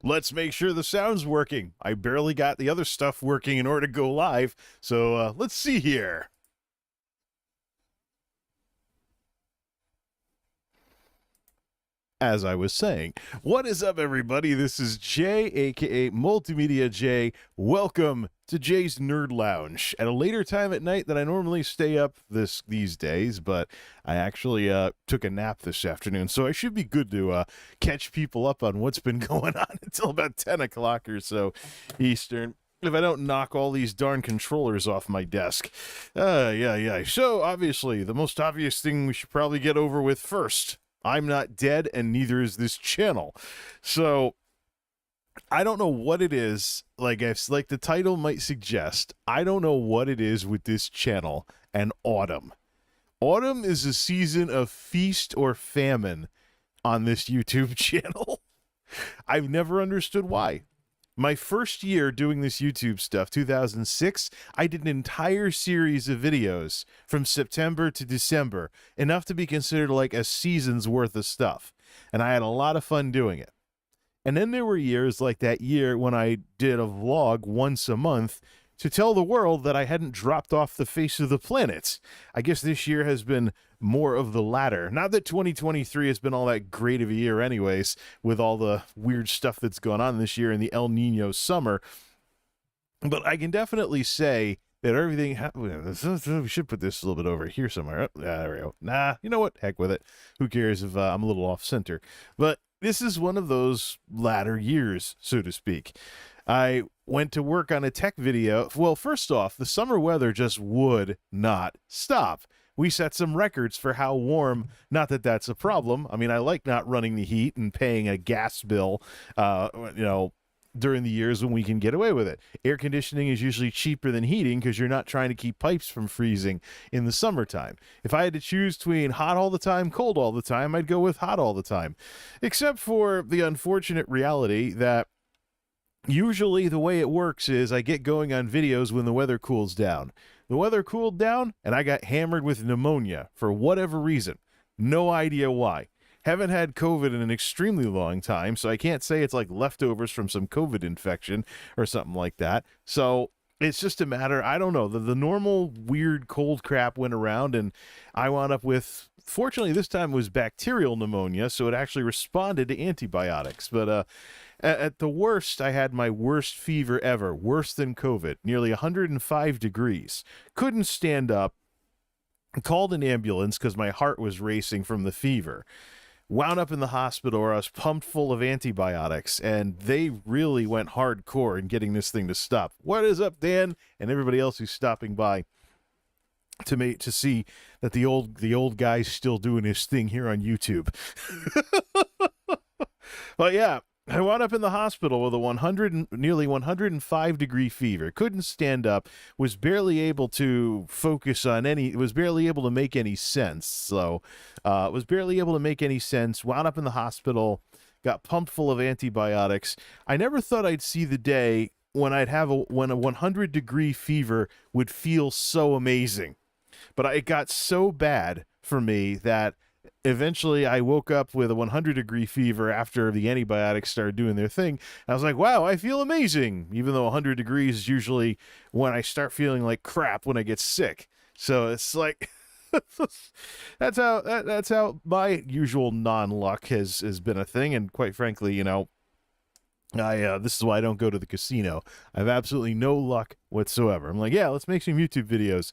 let's make sure the sound's working. I barely got the other stuff working in order to go live, so let's see here. As I was saying, what is up, everybody? This is Jay, aka Multimedia Jay. Welcome to Jay's Nerd Lounge at a later time at night than I normally stay up these days, but I actually took a nap this afternoon, so I should be good to catch people up on what's been going on until about 10 o'clock or so Eastern, if I don't knock all these darn controllers off my desk. Yeah. So, obviously, the most obvious thing we should probably get over with first. I'm not dead, and neither is this channel. So, I don't know what it is. Like the title might suggest, I don't know what it is with this channel and autumn. Autumn is a season of feast or famine on this YouTube channel. I've never understood why. My first year doing this YouTube stuff, 2006, I did an entire series of videos from September to December, enough to be considered like a season's worth of stuff. And I had a lot of fun doing it. And then there were years like that year when I did a vlog once a month to tell the world that I hadn't dropped off the face of the planet. I guess this year has been more of the latter. Not that 2023 has been all that great of a year anyways, with all the weird stuff that's gone on this year in the El Nino summer. But I can definitely say that everything... we should put this a little bit over here somewhere. Oh, there we go. Nah, you know what? Heck with it. Who cares if I'm a little off center? But this is one of those latter years, so to speak. I went to work on a tech video. Well, first off, the summer weather just would not stop. We set some records for how warm, not that that's a problem. I mean, I like not running the heat and paying a gas bill, during the years when we can get away with it. Air conditioning is usually cheaper than heating because you're not trying to keep pipes from freezing in the summertime. If I had to choose between hot all the time, cold all the time, I'd go with hot all the time. Except for the unfortunate reality that usually the way it works is I get going on videos when the weather cools down. The weather cooled down, and I got hammered with pneumonia for whatever reason. No idea why. Haven't had COVID in an extremely long time, so I can't say it's like leftovers from some COVID infection or something like that. So it's just a matter, I don't know, the normal weird cold crap went around, and I wound up with, fortunately this time it was bacterial pneumonia, so it actually responded to antibiotics. But at the worst, I had my worst fever ever, worse than COVID, nearly 105 degrees. Couldn't stand up. Called an ambulance because my heart was racing from the fever. Wound up in the hospital where I was pumped full of antibiotics, and they really went hardcore in getting this thing to stop. What is up, Dan? And everybody else who's stopping by to see that the old guy's still doing his thing here on YouTube. But yeah, I wound up in the hospital with a nearly 105 degree fever. Couldn't stand up. Was barely able to focus on was barely able to make any sense. So, was barely able to make any sense. Wound up in the hospital. Got pumped full of antibiotics. I never thought I'd see the day when when a 100 degree fever would feel so amazing. But it got so bad for me that eventually I woke up with a 100 degree fever after the antibiotics started doing their thing. I was like, wow, I feel amazing, even though 100 degrees is usually when I start feeling like crap when I get sick. So it's like that's how my usual non-luck has been a thing. And quite frankly, this is why I don't go to the casino. I have absolutely no luck whatsoever. I'm like, yeah, let's make some YouTube videos.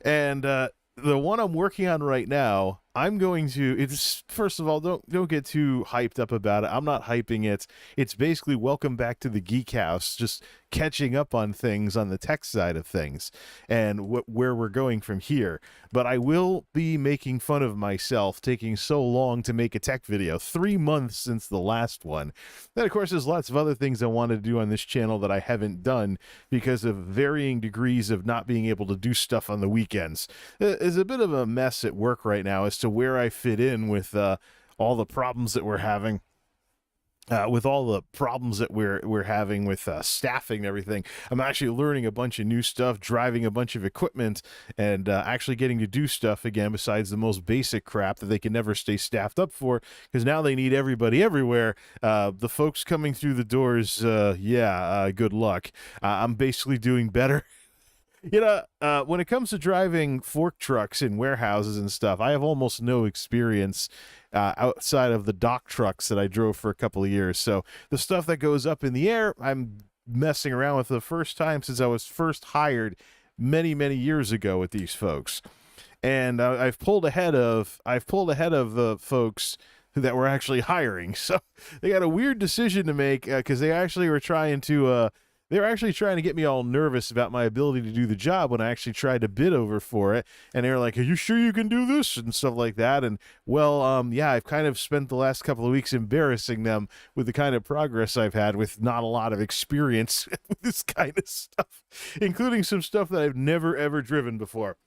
And the one I'm working on right now, I'm going to, it's, first of all, don't get too hyped up about it. I'm not hyping it. It's basically welcome back to the Geek House, just catching up on things on the tech side of things and where we're going from here. But I will be making fun of myself taking so long to make a tech video, 3 months since the last one. Then, of course, there's lots of other things I wanted to do on this channel that I haven't done because of varying degrees of not being able to do stuff on the weekends. It's a bit of a mess at work right now as to where I fit in with all the problems that we're having. with all the problems that we're having with staffing and everything, I'm actually learning a bunch of new stuff, driving a bunch of equipment, and actually getting to do stuff again besides the most basic crap that they can never stay staffed up for, because now they need everybody everywhere. The folks coming through the doors, good luck. I'm basically doing better. When it comes to driving fork trucks in warehouses and stuff, I have almost no experience outside of the dock trucks that I drove for a couple of years. So the stuff that goes up in the air, I'm messing around with the first time since I was first hired many, many years ago with these folks. And I've pulled ahead of the folks that were actually hiring. So they got a weird decision to make because they actually were trying to get me all nervous about my ability to do the job when I actually tried to bid over for it. And they were like, "Are you sure you can do this?" and stuff like that. And I've kind of spent the last couple of weeks embarrassing them with the kind of progress I've had with not a lot of experience with this kind of stuff, including some stuff that I've never, ever driven before.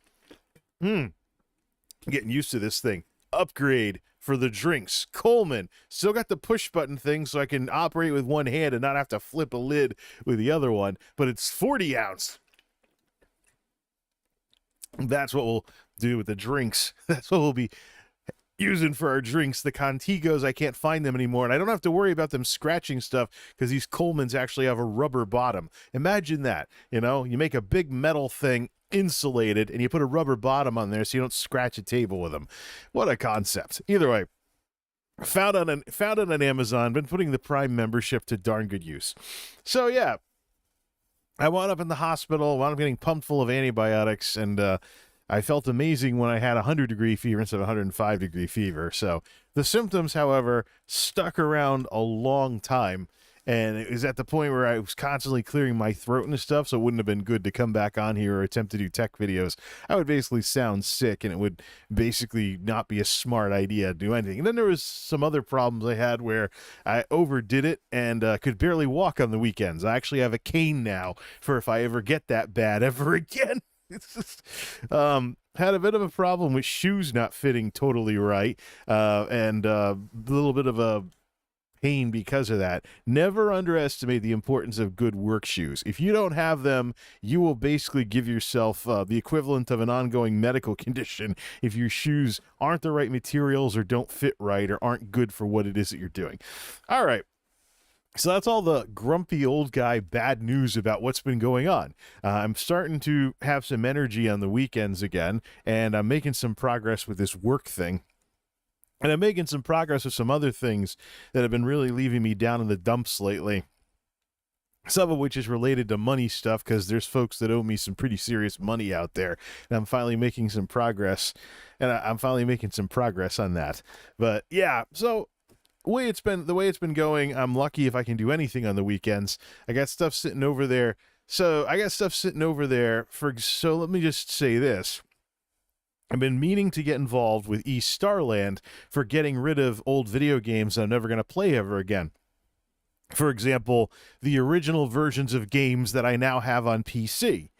Getting used to this thing. Upgrade for the drinks. Coleman. Still got the push button thing so I can operate with one hand and not have to flip a lid with the other one, but it's 40 ounce. That's what we'll do with the drinks. That's what we'll be using for our drinks. The Contigos, I can't find them anymore, and I don't have to worry about them scratching stuff because these Colemans actually have a rubber bottom. Imagine that. You make a big metal thing insulated and you put a rubber bottom on there so you don't scratch a table with them. What a concept. Either way, found it on Amazon, been putting the Prime membership to darn good use. So yeah, I wound up in the hospital, wound up getting pumped full of antibiotics, and I felt amazing when I had 100-degree fever instead of 105-degree fever. So the symptoms, however, stuck around a long time. And it was at the point where I was constantly clearing my throat and stuff, so it wouldn't have been good to come back on here or attempt to do tech videos. I would basically sound sick, and it would basically not be a smart idea to do anything. And then there was some other problems I had where I overdid it and could barely walk on the weekends. I actually have a cane now for if I ever get that bad ever again. It's just had a bit of a problem with shoes not fitting totally right, and a little bit of a pain because of that. Never underestimate the importance of good work shoes. If you don't have them, you will basically give yourself the equivalent of an ongoing medical condition if your shoes aren't the right materials or don't fit right or aren't good for what it is that you're doing. All right. So that's all the grumpy old guy bad news about what's been going on. I'm starting to have some energy on the weekends again, and I'm making some progress with this work thing. And I'm making some progress with some other things that have been really leaving me down in the dumps lately. Some of which is related to money stuff, because there's folks that owe me some pretty serious money out there. And I'm finally making some progress. And I'm finally making some progress on that. But yeah, so the way it's been going, I'm lucky if I can do anything on the weekends. I got stuff sitting over there. So let me just say this. I've been meaning to get involved with East Starland for getting rid of old video games I'm never going to play ever again. For example, the original versions of games that I now have on PC.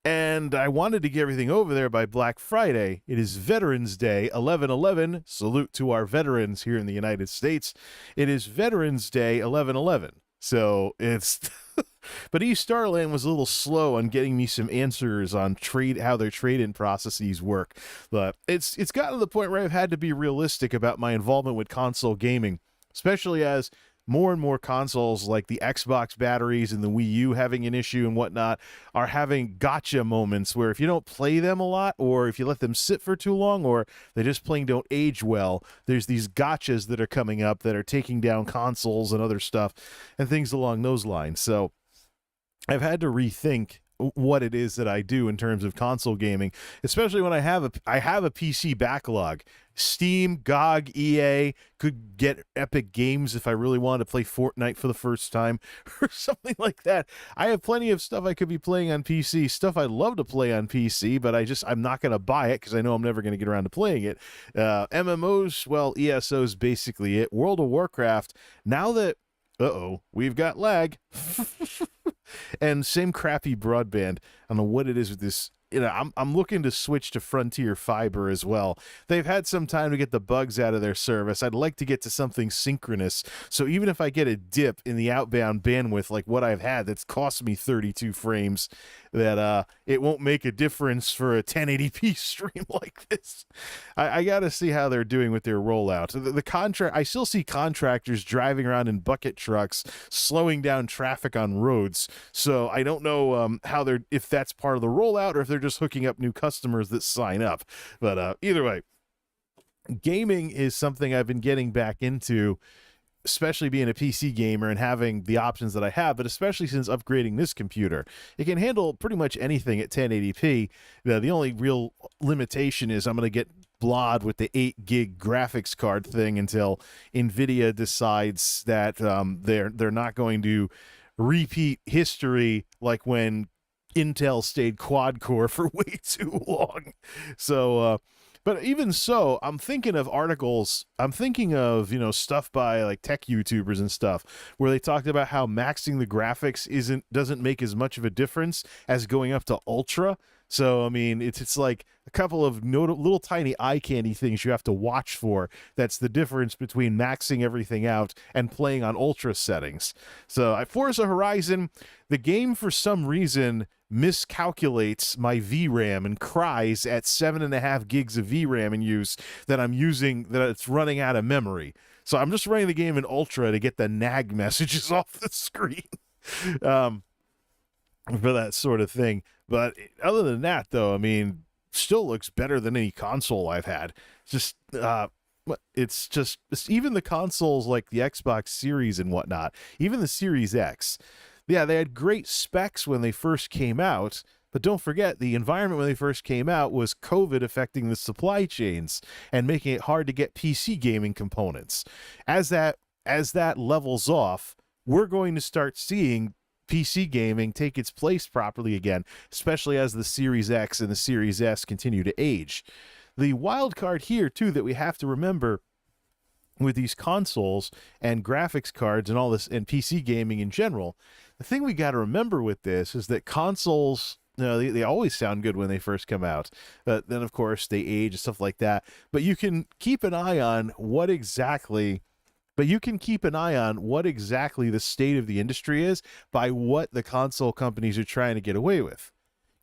And I wanted to get everything over there by Black Friday. It is Veterans Day, 11/11. Salute to our veterans here in the United States. It is Veterans Day, 11/11. So it's... But East Starland was a little slow on getting me some answers on how their trade-in processes work. But it's gotten to the point where I've had to be realistic about my involvement with console gaming, especially as more and more consoles like the Xbox batteries and the Wii U having an issue and whatnot are having gotcha moments where if you don't play them a lot, or if you let them sit for too long, or they just plain don't age well, there's these gotchas that are coming up that are taking down consoles and other stuff and things along those lines. So I've had to rethink what it is that I do in terms of console gaming, especially when I have a PC backlog. Steam, GOG, EA could get Epic Games if I really wanted to play Fortnite for the first time or something like that. I have plenty of stuff I could be playing on PC, stuff I'd love to play on PC, but I'm not going to buy it because I know I'm never going to get around to playing it. MMOs, well, ESO's basically it. World of Warcraft, now that we've got lag. And same crappy broadband. I don't know what it is with this I'm looking to switch to Frontier Fiber as well. They've had some time to get the bugs out of their service. I'd like to get to something synchronous. So even if I get a dip in the outbound bandwidth like what I've had that's cost me 32 frames, that it won't make a difference for a 1080p stream like this. I got to see how they're doing with their rollout. The contract, I still see contractors driving around in bucket trucks, slowing down traffic on roads. So I don't know if that's part of the rollout or if they're just hooking up new customers that sign up. But either way, gaming is something I've been getting back into, especially being a PC gamer and having the options that I have, but especially since upgrading this computer. It can handle pretty much anything at 1080p. The only real limitation is I'm going to get blod with the 8 gig graphics card thing until NVIDIA decides that they're not going to repeat history like when Intel stayed quad core for way too long. So but even so, I'm thinking of articles, I'm thinking of, stuff by like tech YouTubers and stuff where they talked about how maxing the graphics doesn't make as much of a difference as going up to ultra. So, I mean, it's like a couple of little tiny eye candy things you have to watch for. That's the difference between maxing everything out and playing on ultra settings. So, Forza Horizon, the game for some reason miscalculates my VRAM and cries at 7.5 gigs of VRAM in use that I'm using, that it's running out of memory. So I'm just running the game in ultra to get the nag messages off the screen for that sort of thing. But other than that, though, I mean, still looks better than any console I've had. It's even the consoles like the Xbox Series and whatnot, even the Series X. Yeah, they had great specs when they first came out, but don't forget, the environment when they first came out was COVID affecting the supply chains and making it hard to get PC gaming components. As that levels off, we're going to start seeing PC gaming take its place properly again, especially as the Series X and the Series S continue to age. The wild card here, too, that we have to remember with these consoles and graphics cards and all this and PC gaming in general, the thing we got to remember with this is that consoles, they always sound good when they first come out, but then of course they age and stuff like that. But you can keep an eye on what exactly the state of the industry is by what the console companies are trying to get away with.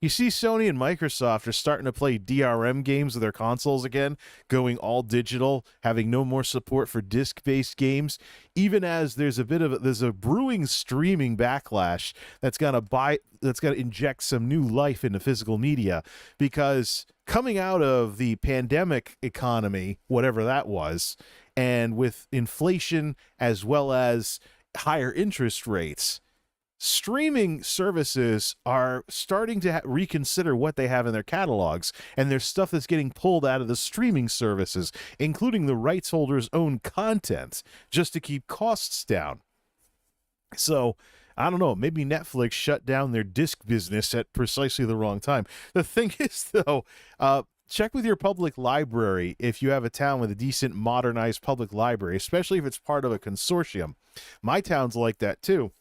You see, Sony and Microsoft are starting to play DRM games with their consoles again, going all digital, having no more support for disc-based games, even as there's a brewing streaming backlash that's gonna inject some new life into physical media, because coming out of the pandemic economy, whatever that was, and with inflation as well as higher interest rates, streaming services are starting to reconsider what they have in their catalogs, and there's stuff that's getting pulled out of the streaming services, including the rights holders' own content, just to keep costs down. So, I don't know, maybe Netflix shut down their disc business at precisely the wrong time. The thing is, though, check with your public library if you have a town with a decent modernized public library, especially if it's part of a consortium. My town's like that, too.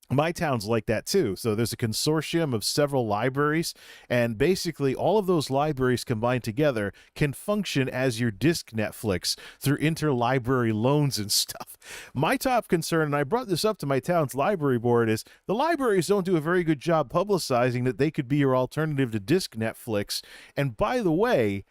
So there's a consortium of several libraries, and basically all of those libraries combined together can function as your disc Netflix through interlibrary loans and stuff. My top concern, and I brought this up to my town's library board, is the libraries don't do a very good job publicizing that they could be your alternative to disc Netflix. And by the way,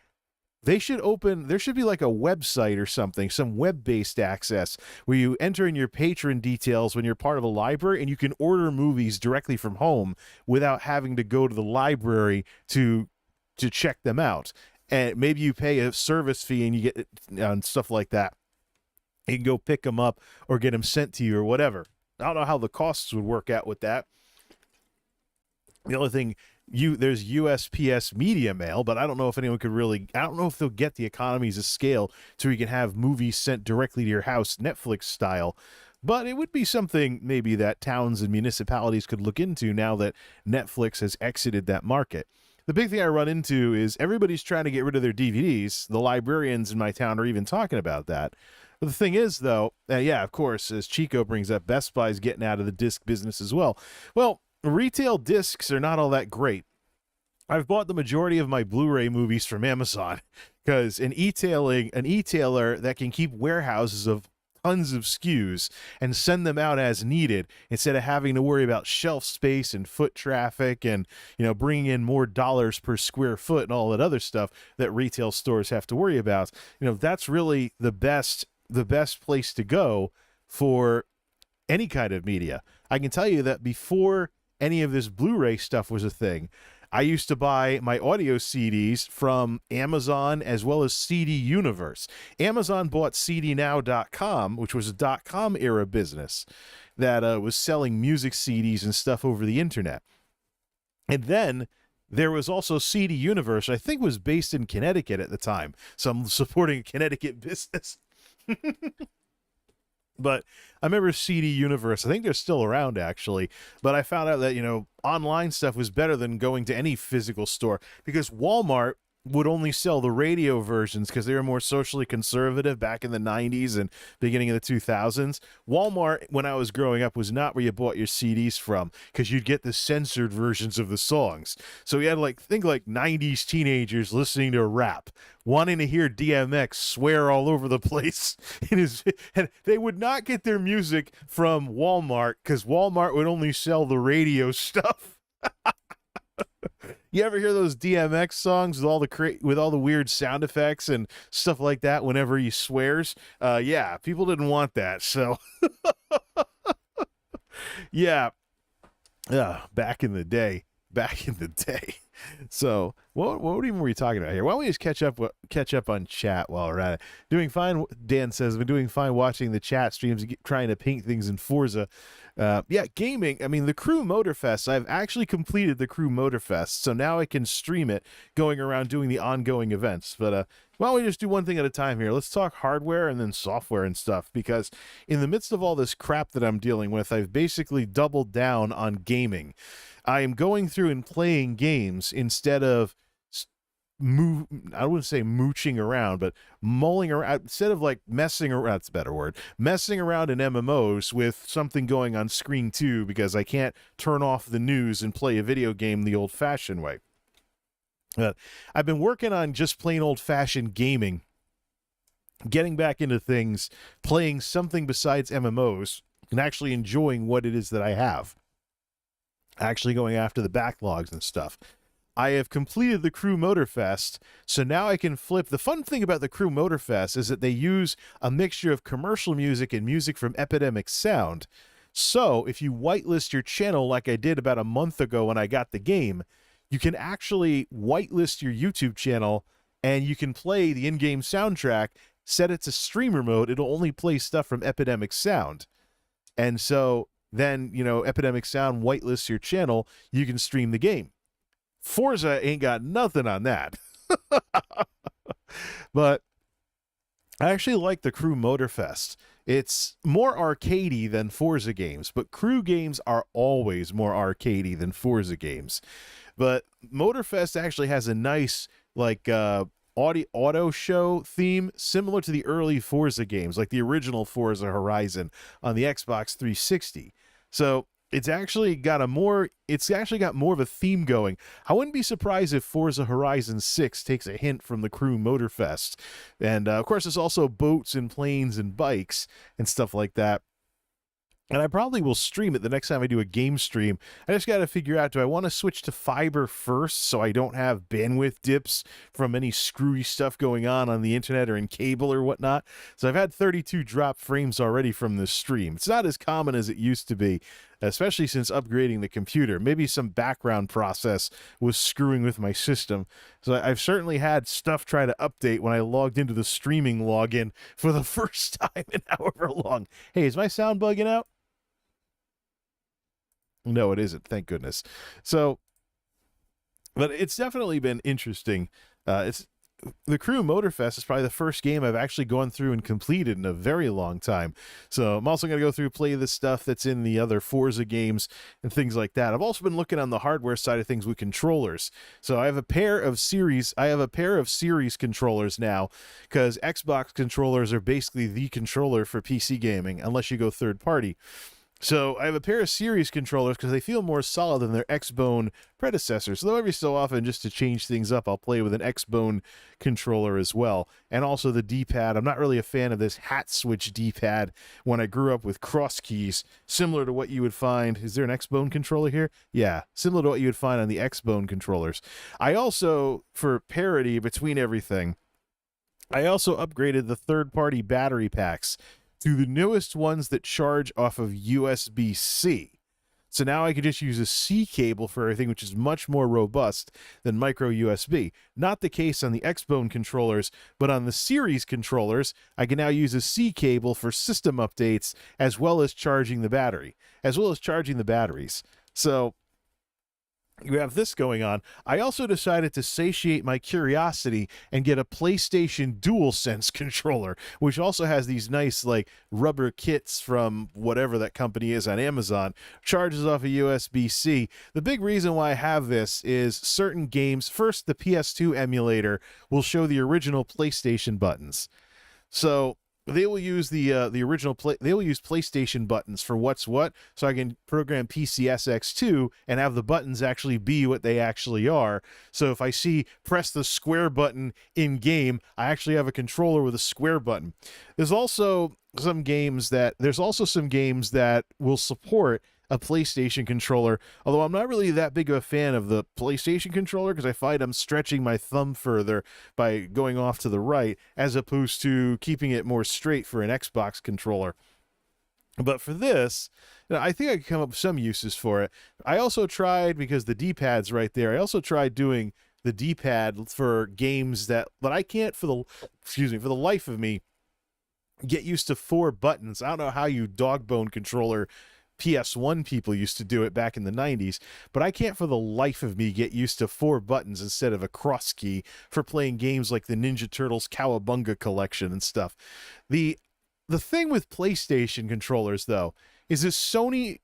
there should be like a website or something, some web-based access where you enter in your patron details when you're part of a library, and you can order movies directly from home without having to go to the library to check them out. And maybe you pay a service fee and you get on stuff like that. You can go pick them up or get them sent to you or whatever. I don't know how the costs would work out with that. The only thing, there's USPS Media Mail, but I don't know if anyone could really, I don't know if they'll get the economies of scale so you can have movies sent directly to your house, Netflix style. But it would be something maybe that towns and municipalities could look into now that Netflix has exited that market. The big thing I run into is everybody's trying to get rid of their DVDs. The librarians in my town are even talking about that. But the thing is, though, yeah, of course, as Chico brings up, Best Buy's getting out of the disc business as well. Well, retail discs are not all that great. I've bought the majority of my Blu-ray movies from Amazon because an e-tailer that can keep warehouses of tons of SKUs and send them out as needed instead of having to worry about shelf space and foot traffic and, bringing in more dollars per square foot and all that other stuff that retail stores have to worry about. That's really the best place to go for any kind of media. I can tell you that before any of this Blu-ray stuff was a thing, I used to buy my audio CDs from Amazon as well as CD Universe. Amazon bought CDNow.com, which was a .com era business that was selling music CDs and stuff over the internet. And then there was also CD Universe, I think was based in Connecticut at the time. So I'm supporting a Connecticut business. But I remember CD Universe. I think they're still around, actually. But I found out that, online stuff was better than going to any physical store because Walmart would only sell the radio versions because they were more socially conservative back in the 90s and beginning of the 2000s. Walmart, when I was growing up, was not where you bought your CDs from because you'd get the censored versions of the songs. So you had think 90s teenagers listening to rap, wanting to hear DMX swear all over the place. And they would not get their music from Walmart because Walmart would only sell the radio stuff. You ever hear those DMX songs with all the weird sound effects and stuff like that whenever he swears? Yeah, people didn't want that. So, yeah, back in the day. So, what even were we talking about here? Why don't we just catch up on chat while we're at it? Doing fine. Dan says, I've been doing fine watching the chat streams, trying to paint things in Forza. Gaming. I mean, the Crew Motorfest. I've actually completed the Crew Motorfest, so now I can stream it, going around doing the ongoing events. But why don't we just do one thing at a time here? Let's talk hardware and then software and stuff, because in the midst of all this crap that I'm dealing with, I've basically doubled down on gaming. I am going through and playing games instead of I wouldn't say mooching around, but mulling around, instead of messing around, that's a better word, messing around in MMOs with something going on screen too, because I can't turn off the news and play a video game the old-fashioned way. I've been working on just plain old-fashioned gaming, getting back into things, playing something besides MMOs, and actually enjoying what it is that I have. Actually going after the backlogs and stuff. I have completed the Crew Motorfest, so now I can flip. The fun thing about the Crew Motorfest is that they use a mixture of commercial music and music from Epidemic Sound. So if you whitelist your channel like I did about a month ago when I got the game, you can actually whitelist your YouTube channel and you can play the in-game soundtrack, set it to streamer mode. It'll only play stuff from Epidemic Sound. And so then, Epidemic Sound whitelists your channel, you can stream the game. Forza ain't got nothing on that. But I actually like the Crew Motorfest. It's more arcadey than Forza games, but Crew games are always more arcadey than Forza games. But Motorfest actually has a nice, auto show theme similar to the early Forza games, like the original Forza Horizon on the Xbox 360. So it's actually got more of a theme going. I wouldn't be surprised if Forza Horizon 6 takes a hint from the Crew Motorfest. And of course, there's also boats and planes and bikes and stuff like that. And I probably will stream it the next time I do a game stream. I just got to figure out, do I want to switch to fiber first so I don't have bandwidth dips from any screwy stuff going on the internet or in cable or whatnot? So I've had 32 drop frames already from this stream. It's not as common as it used to be, especially since upgrading the computer. Maybe some background process was screwing with my system. So I've certainly had stuff try to update when I logged into the streaming login for the first time in however long. Hey, is my sound bugging out? No, it isn't. Thank goodness. So, but it's definitely been interesting. The Crew Motorfest is probably the first game I've actually gone through and completed in a very long time. So I'm also going to go through, play the stuff that's in the other Forza games and things like that. I've also been looking on the hardware side of things with controllers. So I have a pair of series controllers now, because Xbox controllers are basically the controller for PC gaming, unless you go third party. So I have a pair of series controllers because they feel more solid than their X-Bone predecessors. Though every so often, just to change things up, I'll play with an X-Bone controller as well. And also the D-pad. I'm not really a fan of this hat switch D-pad when I grew up with cross keys, similar to what you would find. Is there an X-Bone controller here? Yeah, similar to what you would find on the X-Bone controllers. I also, for parity between everything, I also upgraded the third-party battery packs to the newest ones that charge off of USB-C. So now I can just use a C cable for everything, which is much more robust than micro USB. Not the case on the X-Bone controllers, but on the series controllers, I can now use a C cable for system updates as well as charging the battery, as well as charging the batteries. So you have this going on. I also decided to satiate my curiosity and get a PlayStation DualSense controller, which also has these nice like rubber kits from whatever that company is on Amazon. Charges off a USB-C. The big reason why I have this is certain games. First, the PS2 emulator will show the original PlayStation buttons. So they will use the original they will use PlayStation buttons for what's what, so I can program PCSX2 and have the buttons actually be what they actually are. So if I see press the square button in game, I actually have a controller with a square button. There's also some games that will support a PlayStation controller, although I'm not really that big of a fan of the PlayStation controller because I find I'm stretching my thumb further by going off to the right as opposed to keeping it more straight for an Xbox controller. But for this, I think I could come up with some uses for it. I also tried, because the D-pad's right there, I also tried doing the D-pad for games that I can't for the life of me get used to 4 buttons. I don't know how you Dogbone controller PS1 people used to do it back in the 90s, but I can't for the life of me get used to 4 buttons instead of a cross key for playing games like the Ninja Turtles Cowabunga collection and stuff. The thing with PlayStation controllers, though, is that Sony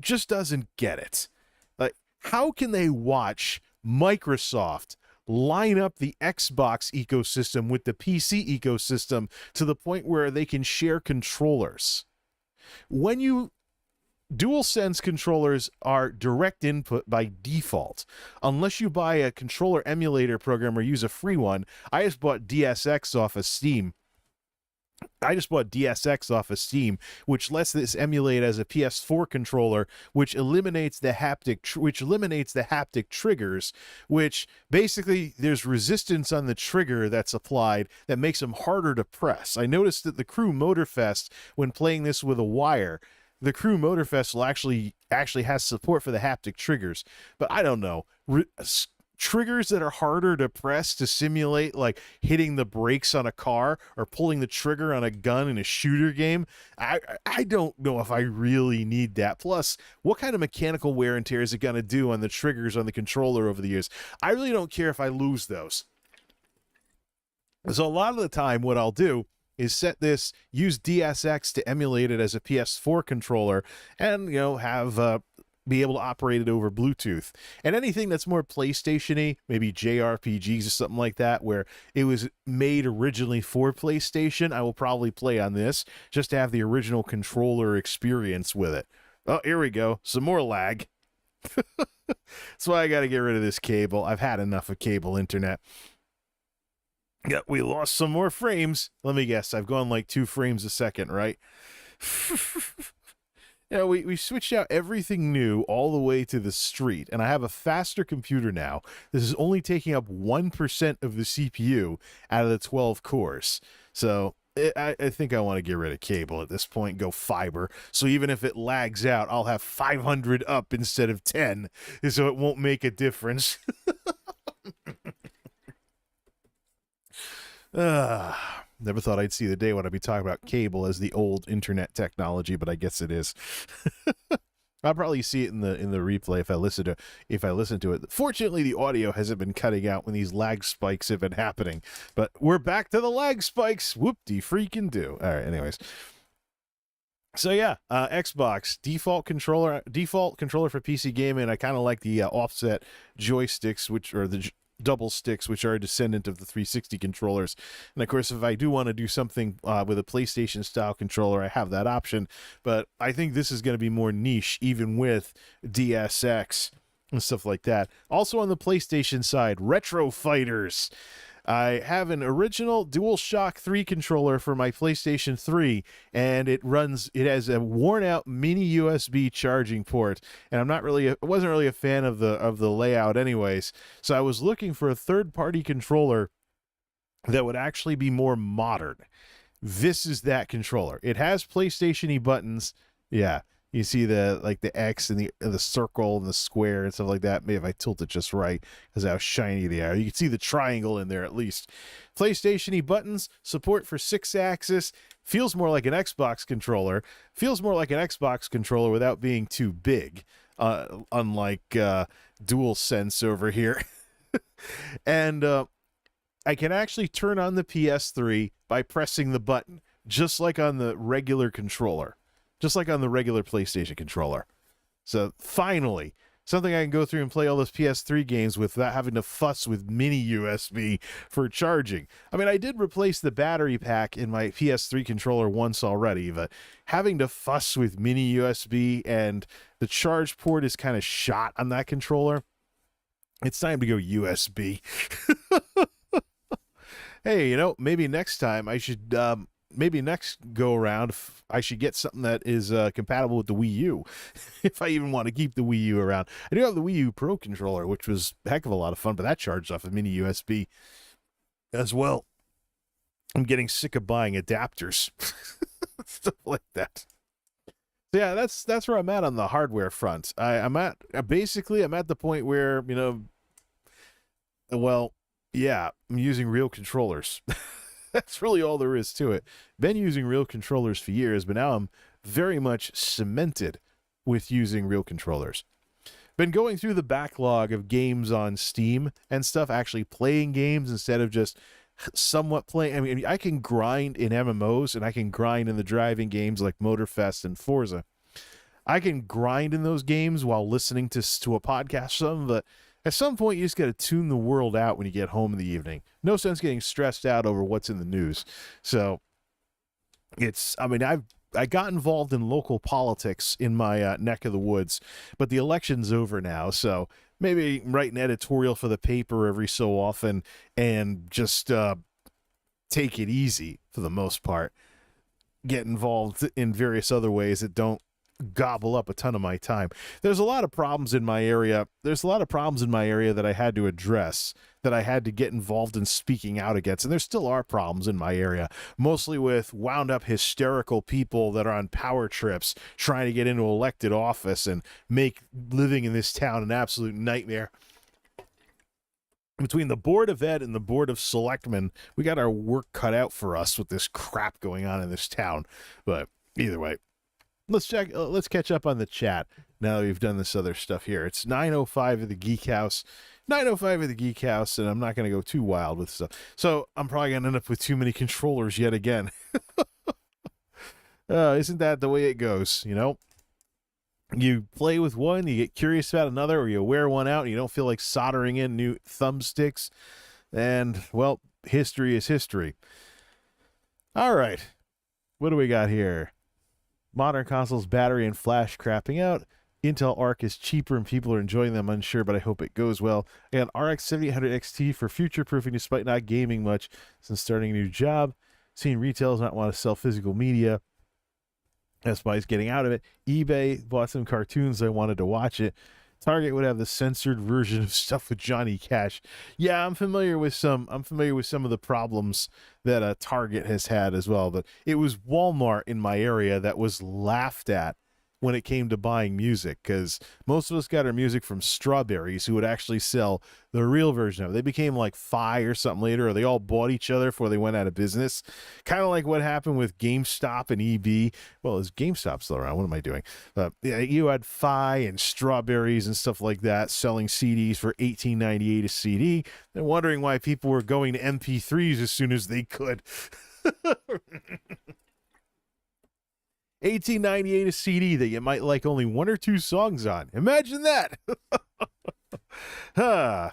just doesn't get it. Like, how can they watch Microsoft line up the Xbox ecosystem with the PC ecosystem to the point where they can share controllers? DualSense controllers are direct input by default. Unless you buy a controller emulator program or use a free one. I just bought DSX off of Steam. Which lets this emulate as a PS4 controller, which eliminates the haptic triggers, which basically there's resistance on the trigger that's applied that makes them harder to press. I noticed that the Crew Motorfest, when playing this with a wire, the Crew Motorfest will actually has support for the haptic triggers, but I don't know. Triggers that are harder to press to simulate like hitting the brakes on a car or pulling the trigger on a gun in a shooter game. I don't know if I really need that. Plus, what kind of mechanical wear and tear is it going to do on the triggers on the controller over the years? I really don't care if I lose those. So a lot of the time what I'll do is use DSX to emulate it as a PS4 controller and, have be able to operate it over Bluetooth. And anything that's more PlayStation-y, maybe JRPGs or something like that, where it was made originally for PlayStation, I will probably play on this just to have the original controller experience with it. Oh, here we go. Some more lag. That's why I got to get rid of this cable. I've had enough of cable internet. Yeah, we lost some more frames. Let me guess. I've gone like 2 frames a second, right? We switched out everything new all the way to the street, and I have a faster computer now. This is only taking up 1% of the CPU out of the 12 cores. So I think I want to get rid of cable at this point, go fiber. So even if it lags out, I'll have 500 up instead of 10, so it won't make a difference. Never thought I'd see the day when I'd be talking about cable as the old internet technology, but I guess it is. I'll probably see it in the replay if I listen to it. Fortunately, the audio hasn't been cutting out when these lag spikes have been happening. But we're back to the lag spikes. Whoop-de-freaking do. All right, anyways. So yeah, Xbox default controller for PC gaming. I kind of like the offset joysticks, double sticks, which are a descendant of the 360 controllers. And of course, if I do want to do something with a PlayStation style controller, I have that option. But I think this is going to be more niche, even with DSX and stuff like that. Also on the PlayStation side, Retro Fighters. I have an original DualShock 3 controller for my PlayStation 3, and it has a worn-out mini USB charging port, and I wasn't really a fan of the layout anyways. So I was looking for a third-party controller that would actually be more modern. This is that controller. It has PlayStation-y buttons. Yeah. You see the X and the circle and the square and stuff like that. Maybe if I tilt it just right, because how shiny they are. You can see the triangle in there at least. PlayStation-y buttons, support for 6-axis. Feels more like an Xbox controller. Feels more like an Xbox controller without being too big, unlike DualSense over here. And I can actually turn on the PS3 by pressing the button, just like on the regular controller. Just like on the regular PlayStation controller. So finally, something I can go through and play all those PS3 games without having to fuss with mini USB for charging. I mean, I did replace the battery pack in my PS3 controller once already, but having to fuss with mini USB and the charge port is kind of shot on that controller. It's time to go USB. Hey, maybe next time I should... maybe next go around, I should get something that is compatible with the Wii U, if I even want to keep the Wii U around. I do have the Wii U Pro controller, which was a heck of a lot of fun, but that charged off a mini USB as well. I'm getting sick of buying adapters, stuff like that. So yeah, that's where I'm at on the hardware front. I'm at the point where I'm using real controllers. That's really all there is to it. Been using real controllers for years, but now I'm very much cemented with using real controllers. Been going through the backlog of games on Steam and stuff, actually playing games instead of just somewhat playing. I mean, I can grind in MMOs and I can grind in the driving games like Motorfest and Forza. I can grind in those games while listening to a podcast, but at some point, you just got to tune the world out when you get home in the evening. No sense getting stressed out over what's in the news. So I got involved in local politics in my neck of the woods, but the election's over now. So maybe write an editorial for the paper every so often and just take it easy for the most part. Get involved in various other ways that don't gobble up a ton of my time. There's a lot of problems in my area. That I had to address, that I had to get involved in speaking out against. And there still are problems in my area, mostly with wound up hysterical people that are on power trips trying to get into elected office and make living in this town an absolute nightmare. Between the Board of Ed and the Board of Selectmen, we got our work cut out for us with this crap going on in this town. But either way, let's catch up on the chat now that we've done this other stuff here. It's 9:05 at the Geek House. 9:05 at the Geek House, and I'm not going to go too wild with stuff. So I'm probably going to end up with too many controllers yet again. Isn't that the way it goes, You play with one, you get curious about another, or you wear one out and you don't feel like soldering in new thumbsticks. And, well, history is history. All right. What do we got here? Modern consoles, battery, and flash crapping out. Intel Arc is cheaper and people are enjoying them, unsure, but I hope it goes well. I got RX 7800 XT for future-proofing despite not gaming much since starting a new job. Seeing retailers not want to sell physical media. That's why he's getting out of it. eBay bought some cartoons. I wanted to watch it. Target would have the censored version of stuff with Johnny Cash. Yeah, I'm familiar with some of the problems that Target has had as well. But it was Walmart in my area that was laughed at when it came to buying music, because most of us got our music from Strawberries, who would actually sell the real version of it. They became like Fi or something later, or they all bought each other before they went out of business. Kind of like what happened with GameStop and EB. Well, is GameStop still around? What am I doing? Yeah, you had Fi and Strawberries and stuff like that selling CDs for $18.98 a CD. They're wondering why people were going to MP3s as soon as they could. $18.98 a CD that you might like only one or two songs on. Imagine that.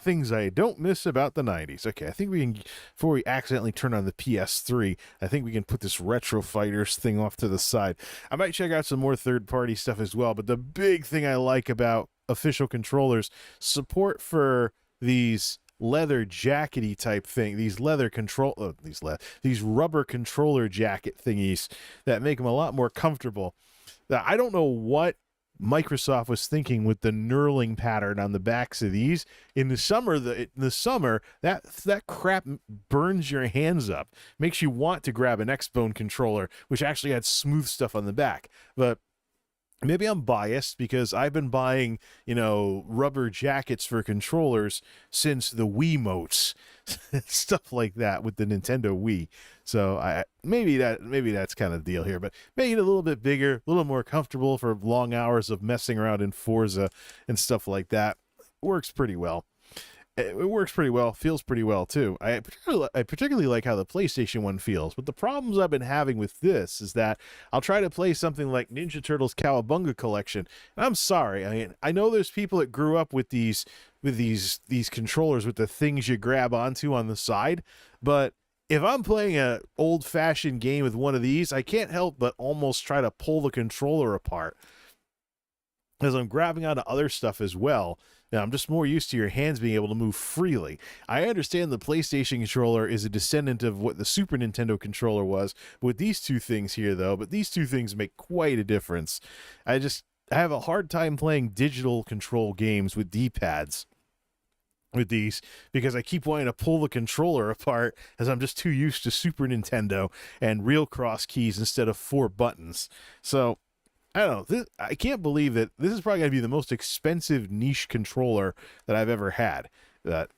Things I don't miss about the 90s. Okay, I think we can, before we accidentally turn on the PS3, I think we can put this Retro Fighters thing off to the side. I might check out some more third-party stuff as well, but the big thing I like about official controllers, support for these leather jackety type thing, these these rubber controller jacket thingies that make them a lot more comfortable. Now, I don't know what Microsoft was thinking with the knurling pattern on the backs of these. In the summer, that crap burns your hands up, makes you want to grab an Xbone controller, which actually had smooth stuff on the back. But maybe I'm biased because I've been buying, rubber jackets for controllers since the Wiimotes, stuff like that with the Nintendo Wii. So maybe that's kind of the deal here, but make it a little bit bigger, a little more comfortable for long hours of messing around in Forza and stuff like that. Works pretty well. It works pretty well, feels pretty well too. I particularly like how the PlayStation one feels, but the problems I've been having with this is that I'll try to play something like Ninja Turtles Cowabunga Collection, and I'm sorry. I mean, I know there's people that grew up with these controllers with the things you grab onto on the side, but if I'm playing a old-fashioned game with one of these, I can't help but almost try to pull the controller apart as I'm grabbing onto other stuff as well. Now, I'm just more used to your hands being able to move freely. I understand the PlayStation controller is a descendant of what the Super Nintendo controller was with these two things here, though, but these two things make quite a difference. I have a hard time playing digital control games with D-pads with these because I keep wanting to pull the controller apart as I'm just too used to Super Nintendo and real cross keys instead of 4 buttons. So I don't know. I can't believe that this is probably going to be the most expensive niche controller that I've ever had.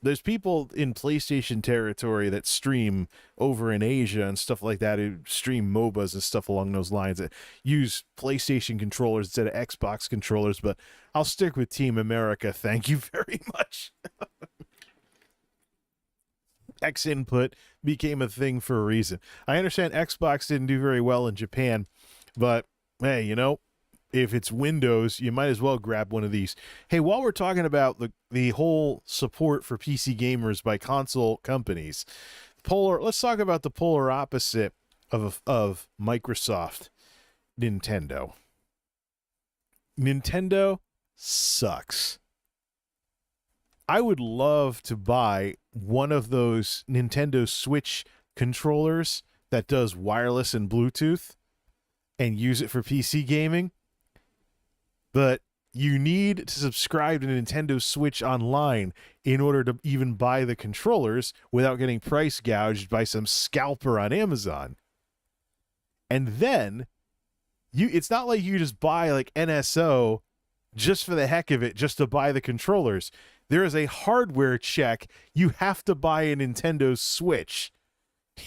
There's people in PlayStation territory that stream over in Asia and stuff like that, who stream MOBAs and stuff along those lines, that use PlayStation controllers instead of Xbox controllers, but I'll stick with Team America. Thank you very much. X input became a thing for a reason. I understand Xbox didn't do very well in Japan, but hey, if it's Windows, you might as well grab one of these. Hey, while we're talking about the whole support for PC gamers by console companies, let's talk about the polar opposite of Microsoft, Nintendo. Nintendo sucks. I would love to buy one of those Nintendo Switch controllers that does wireless and Bluetooth and use it for PC gaming. But you need to subscribe to Nintendo Switch Online in order to even buy the controllers without getting price gouged by some scalper on Amazon. And then it's not like you just buy like NSO just for the heck of it, just to buy the controllers. There is a hardware check. You have to buy a Nintendo Switch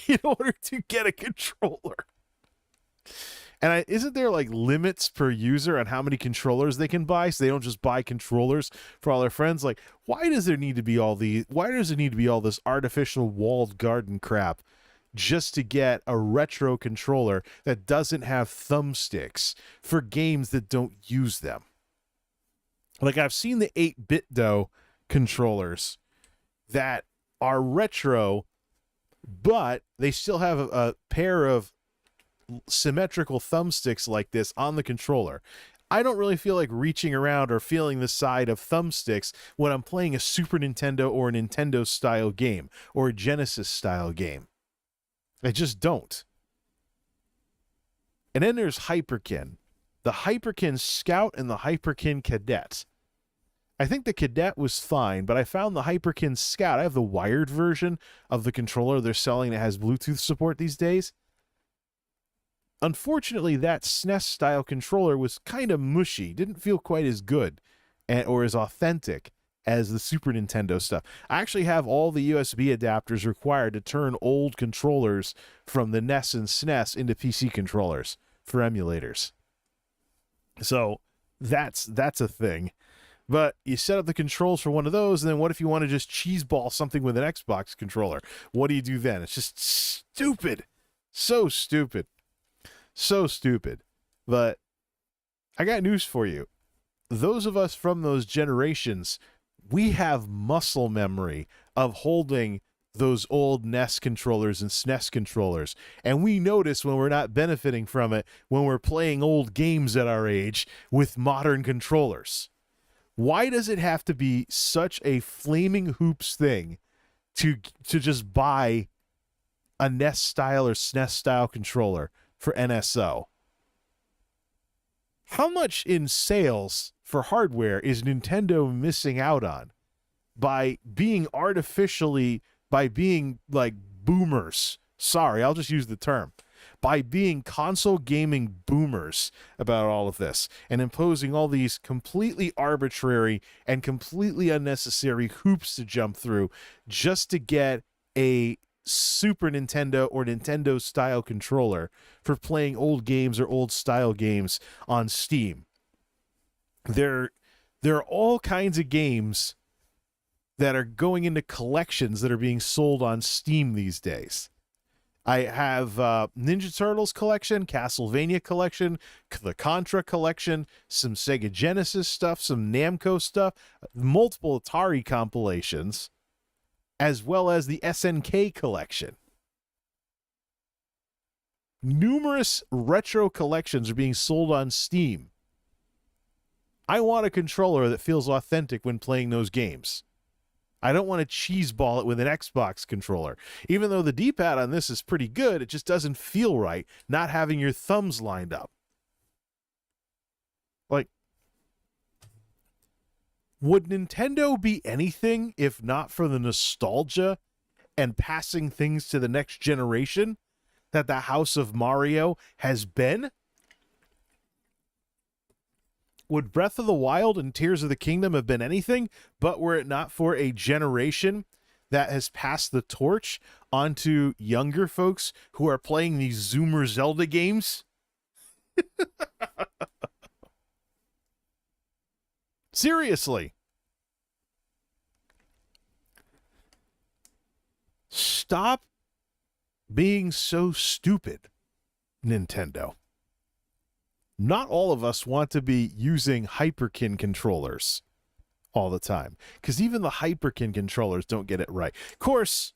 in order to get a controller. And isn't there like limits per user on how many controllers they can buy, so they don't just buy controllers for all their friends? Like, why does there need to be all this artificial walled garden crap just to get a retro controller that doesn't have thumbsticks for games that don't use them? Like, I've seen the 8BitDo controllers that are retro, but they still have a pair of symmetrical thumbsticks like this on the controller. I don't really feel like reaching around or feeling the side of thumbsticks when I'm playing a Super Nintendo or a Nintendo style game or a Genesis style game. I just don't. And then there's Hyperkin. The Hyperkin Scout and the Hyperkin Cadet. I think the Cadet was fine, but I found the Hyperkin Scout. I have the wired version of the controller they're selling that has Bluetooth support these days. Unfortunately, that SNES-style controller was kind of mushy. Didn't feel quite as good or as authentic as the Super Nintendo stuff. I actually have all the USB adapters required to turn old controllers from the NES and SNES into PC controllers for emulators. So that's a thing. But you set up the controls for one of those, and then what if you want to just cheeseball something with an Xbox controller? What do you do then? It's just stupid. So stupid. So stupid. But I got news for you. Those of us from those generations we have muscle memory of holding those old NES controllers and SNES controllers, and we notice when we're not benefiting from it when we're playing old games at our age with modern controllers. Why does it have to be such a flaming hoops thing to just buy a NES style or SNES style controller for NSO? How much in sales for hardware is Nintendo missing out on by being like boomers? Sorry, I'll just use the term. By being console gaming boomers about all of this and imposing all these completely arbitrary and completely unnecessary hoops to jump through just to get a Super Nintendo or Nintendo style controller for playing old games or old style games on Steam. There are all kinds of games that are going into collections that are being sold on Steam these days. I have Ninja Turtles collection, Castlevania collection, the Contra collection, some Sega Genesis stuff, some Namco stuff, multiple Atari compilations, as well as the SNK collection. Numerous retro collections are being sold on Steam. I want a controller that feels authentic when playing those games. I don't want to cheeseball it with an Xbox controller. Even though the D-pad on this is pretty good, it just doesn't feel right not having your thumbs lined up. Like, would Nintendo be anything if not for the nostalgia and passing things to the next generation that the House of Mario has been? Would Breath of the Wild and Tears of the Kingdom have been anything but were it not for a generation that has passed the torch onto younger folks who are playing these Zoomer Zelda games? Seriously. Stop being so stupid, Nintendo. Not all of us want to be using Hyperkin controllers all the time, because even the Hyperkin controllers don't get it right. Of course,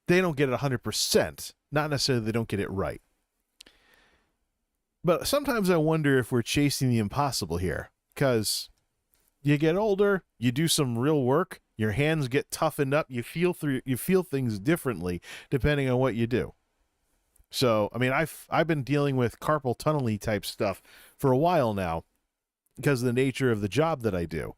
they don't get it 100%. Not necessarily they don't get it right. But sometimes I wonder if we're chasing the impossible here, because you get older, you do some real work, your hands get toughened up, you feel things differently depending on what you do. So, I mean, I've been dealing with carpal tunnel-y type stuff for a while now because of the nature of the job that I do.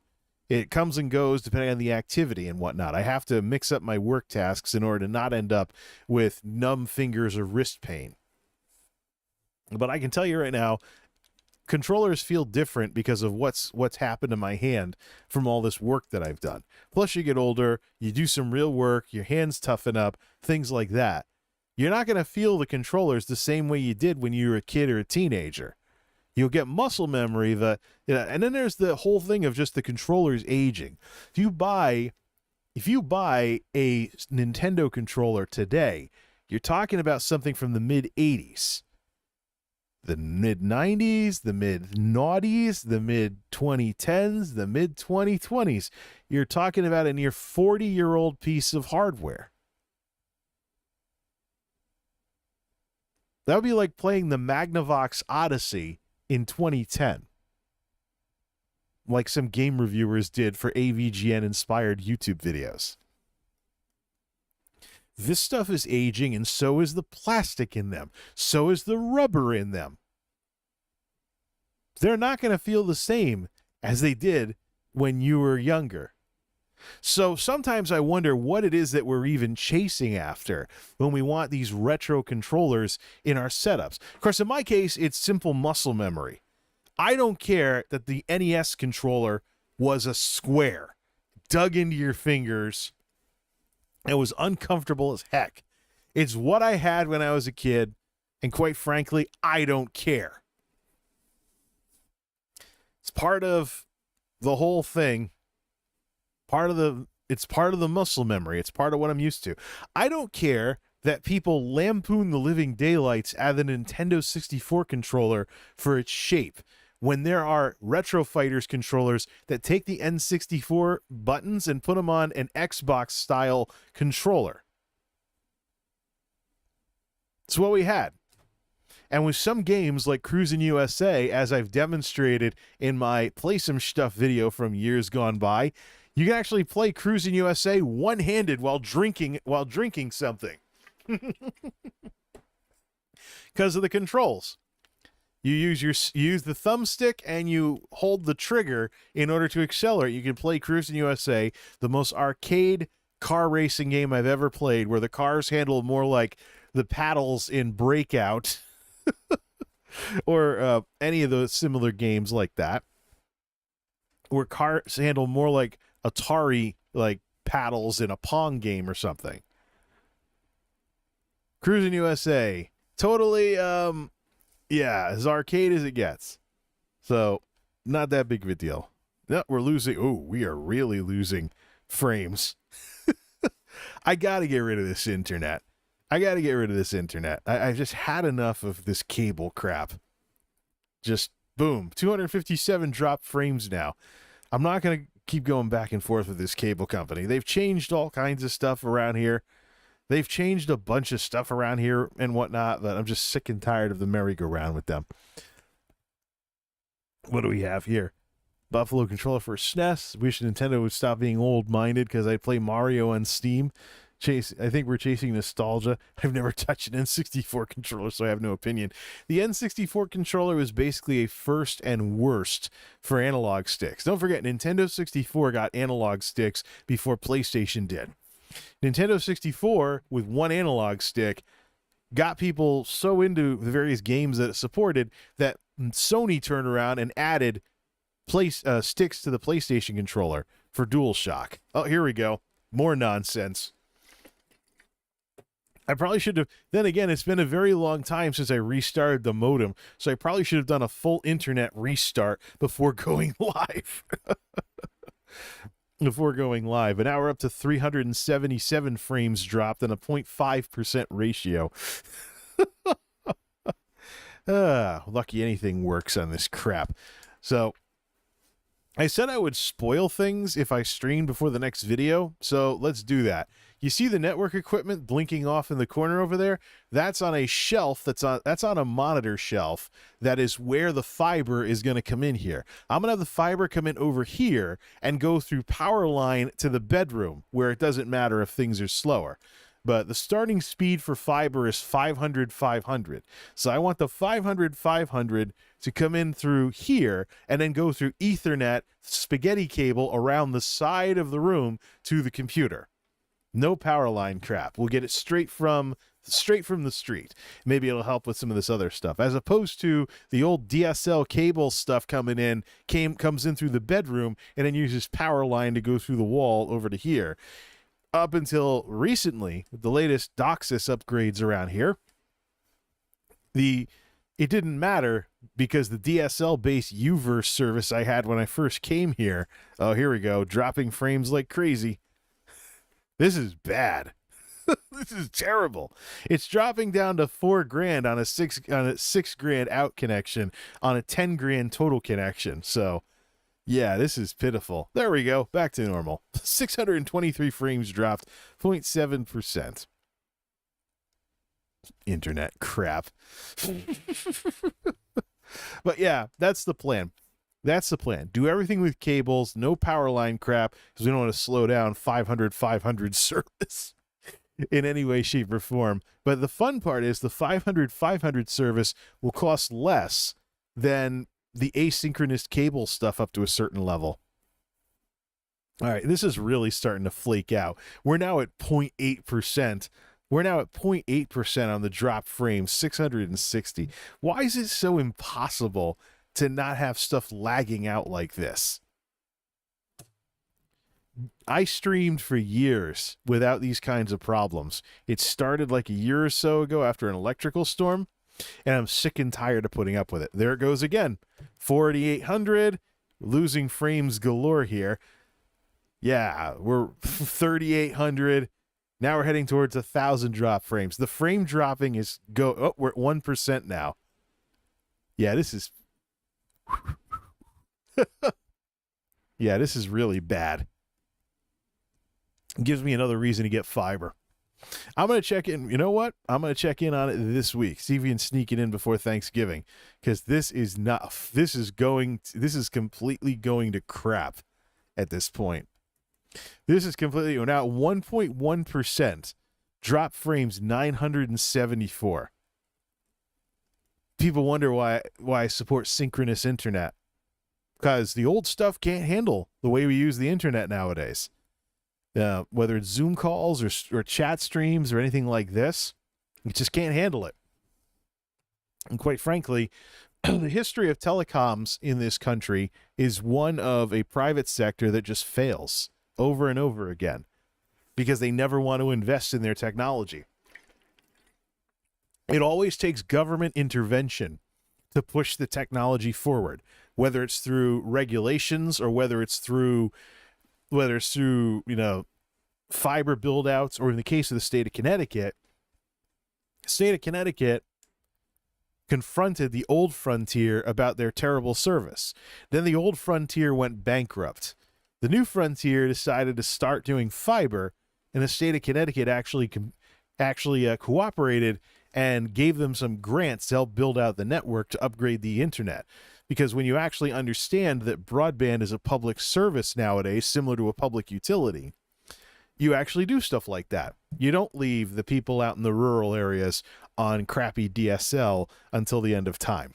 It comes and goes depending on the activity and whatnot. I have to mix up my work tasks in order to not end up with numb fingers or wrist pain. But I can tell you right now, controllers feel different because of what's happened to my hand from all this work that I've done. Plus, you get older, you do some real work, your hands toughen up, things like that. You're not going to feel the controllers the same way you did when you were a kid or a teenager. You'll get muscle memory, and then there's the whole thing of just the controllers aging. If you buy a Nintendo controller today, you're talking about something from the mid-'80s. The mid-'90s, the mid-noughties, the mid-2010s, the mid-2020s. You're talking about a near 40-year-old piece of hardware. That would be like playing the Magnavox Odyssey in 2010. Like some game reviewers did for AVGN-inspired YouTube videos. This stuff is aging, and so is the plastic in them. So is the rubber in them. They're not going to feel the same as they did when you were younger. So sometimes I wonder what it is that we're even chasing after when we want these retro controllers in our setups. Of course, in my case, it's simple muscle memory. I don't care that the NES controller was a square, dug into your fingers. It was uncomfortable as heck. It's what I had when I was a kid, and quite frankly, I don't care. It's part of the whole thing. It's part of the muscle memory. It's part of what I'm used to. I don't care that people lampoon the living daylights out of the Nintendo 64 controller for its shape, when there are Retro Fighters controllers that take the N64 buttons and put them on an Xbox style controller. It's what we had. And with some games like Cruisin' USA, as I've demonstrated in my Play Some Stuff video from years gone by, you can actually play Cruisin' USA one-handed while drinking something. Because of the controls. You use the thumbstick and you hold the trigger in order to accelerate. You can play Cruisin' USA, the most arcade car racing game I've ever played, where the cars handle more like the paddles in Breakout or any of those similar games like that, where cars handle more like Atari like paddles in a Pong game or something. Cruisin' USA, totally as arcade as it gets. So not that big of a deal. No, we're losing. Oh, we are really losing frames. I gotta get rid of this internet. I've just had enough of this cable crap. Just boom, 257 drop frames now. I'm not going to keep going back and forth with this cable company. They've changed all kinds of stuff around here. They've changed a bunch of stuff around here and whatnot, but I'm just sick and tired of the merry-go-round with them. What do we have here? Buffalo controller for SNES. Wish Nintendo would stop being old-minded because I play Mario on Steam. I think we're chasing nostalgia. I've never touched an N64 controller, so I have no opinion. The N64 controller was basically a first and worst for analog sticks. Don't forget, Nintendo 64 got analog sticks before PlayStation did. Nintendo 64, with one analog stick, got people so into the various games that it supported that Sony turned around and added sticks to the PlayStation controller for DualShock. Oh, here we go. More nonsense. I probably should have. Then again, it's been a very long time since I restarted the modem, so I probably should have done a full internet restart before going live. But now we're up to 377 frames dropped and a 0.5% ratio. Lucky anything works on this crap. So I said I would spoil things if I streamed before the next video, so let's do that. You see the network equipment blinking off in the corner over there? That's on a shelf, that's on a monitor shelf. That is where the fiber is going to come in here. I'm going to have the fiber come in over here and go through power line to the bedroom, where it doesn't matter if things are slower. But the starting speed for fiber is 500/500. So I want the 500/500 to come in through here and then go through Ethernet spaghetti cable around the side of the room to the computer. No power line crap. We'll get it straight from the street. Maybe it'll help with some of this other stuff, as opposed to the old DSL cable stuff comes in through the bedroom and then uses power line to go through the wall over to here. Up until recently, the latest DOCSIS upgrades around here, it didn't matter because the DSL-based Uverse service I had when I first came here, oh, here we go, dropping frames like crazy. This is bad. This is terrible. It's dropping down to $4,000 on a $6,000 out connection on a $10,000 total connection. So, yeah, this is pitiful. There we go. Back to normal. 623 frames dropped, 0.7%. Internet crap. But yeah, that's the plan. Do everything with cables, no power line crap, because we don't want to slow down 500/500 service in any way, shape, or form. But the fun part is the 500/500 service will cost less than the asynchronous cable stuff up to a certain level. All right, this is really starting to flake out. We're now at 0.8%. We're now at 0.8% on the drop frame, 660. Why is it so impossible to not have stuff lagging out like this? I streamed for years without these kinds of problems. It started like a year or so ago after an electrical storm, and I'm sick and tired of putting up with it. There it goes again. 4,800, losing frames galore here. Yeah, we're 3,800. Now we're heading towards 1,000 drop frames. The frame dropping we're at 1% now. Yeah, this is Yeah, this is really bad. It gives me another reason to get fiber. I'm going to check in. You know what? I'm going to check in on it this week. See if we can sneak it in before Thanksgiving. Because this is completely going to crap at this point. This is completely, now 1.1%. Drop frames 974. People wonder why I support synchronous internet. Because the old stuff can't handle the way we use the internet nowadays. Whether it's Zoom calls or chat streams or anything like this, it just can't handle it. And quite frankly, the history of telecoms in this country is one of a private sector that just fails over and over again because they never want to invest in their technology. It always takes government intervention to push the technology forward, whether it's through regulations or whether it's through fiber build outs, or in the case of the state of Connecticut, confronted the old Frontier about their terrible service. Then the old Frontier went bankrupt. The new Frontier decided to start doing fiber, and the state of Connecticut actually cooperated and gave them some grants to help build out the network to upgrade the internet. Because when you actually understand that broadband is a public service nowadays, similar to a public utility, you actually do stuff like that. You don't leave the people out in the rural areas on crappy DSL until the end of time.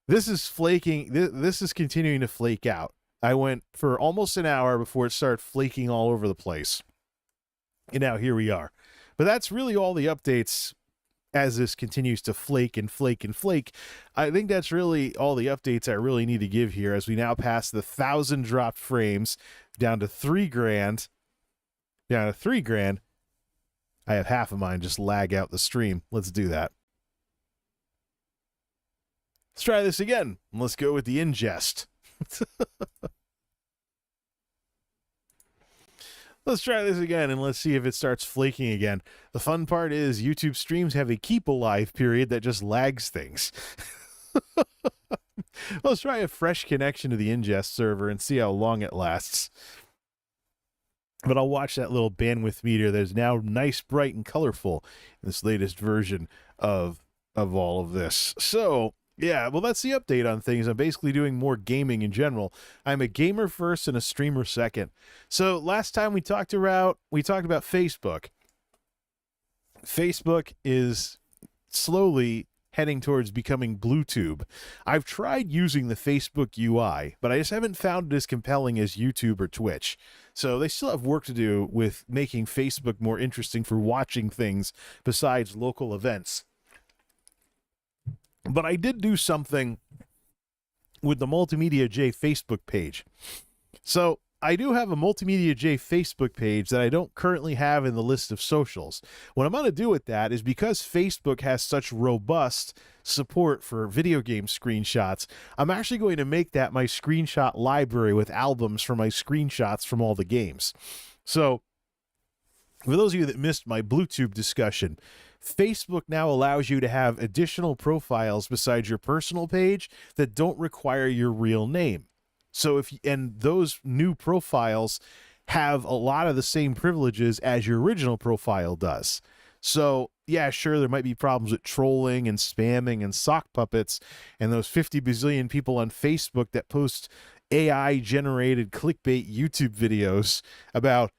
This is flaking. This is continuing to flake out. I went for almost an hour before it started flaking all over the place. And now here we are. But that's really all the updates as this continues to flake and flake and flake. I think that's really all the updates I really need to give here as we now pass the 1,000 dropped frames down to $3,000. Down to $3,000. I have half of mine just lag out the stream. Let's do that. Let's try this again. Let's go with the ingest. Let's try this again and let's see if it starts flaking again. The fun part is YouTube streams have a keep alive period that just lags things. Let's try a fresh connection to the ingest server and see how long it lasts. But I'll watch that little bandwidth meter that is now nice, bright, and colorful in this latest version of all of this. So, yeah, well, that's the update on things. I'm basically doing more gaming in general. I'm a gamer first and a streamer second. So last time we talked about Facebook. Facebook is slowly heading towards becoming BlueTube. I've tried using the Facebook UI, but I just haven't found it as compelling as YouTube or Twitch. So they still have work to do with making Facebook more interesting for watching things besides local events. But I did do something with the Multimedia J Facebook page. So I do have a Multimedia J Facebook page that I don't currently have in the list of socials. What I'm going to do with that is because Facebook has such robust support for video game screenshots, I'm actually going to make that my screenshot library with albums for my screenshots from all the games. So for those of you that missed my BlueTube discussion, Facebook now allows you to have additional profiles besides your personal page that don't require your real name. So and those new profiles have a lot of the same privileges as your original profile does. So yeah, sure, there might be problems with trolling and spamming and sock puppets and those 50 bazillion people on Facebook that post AI generated clickbait YouTube videos about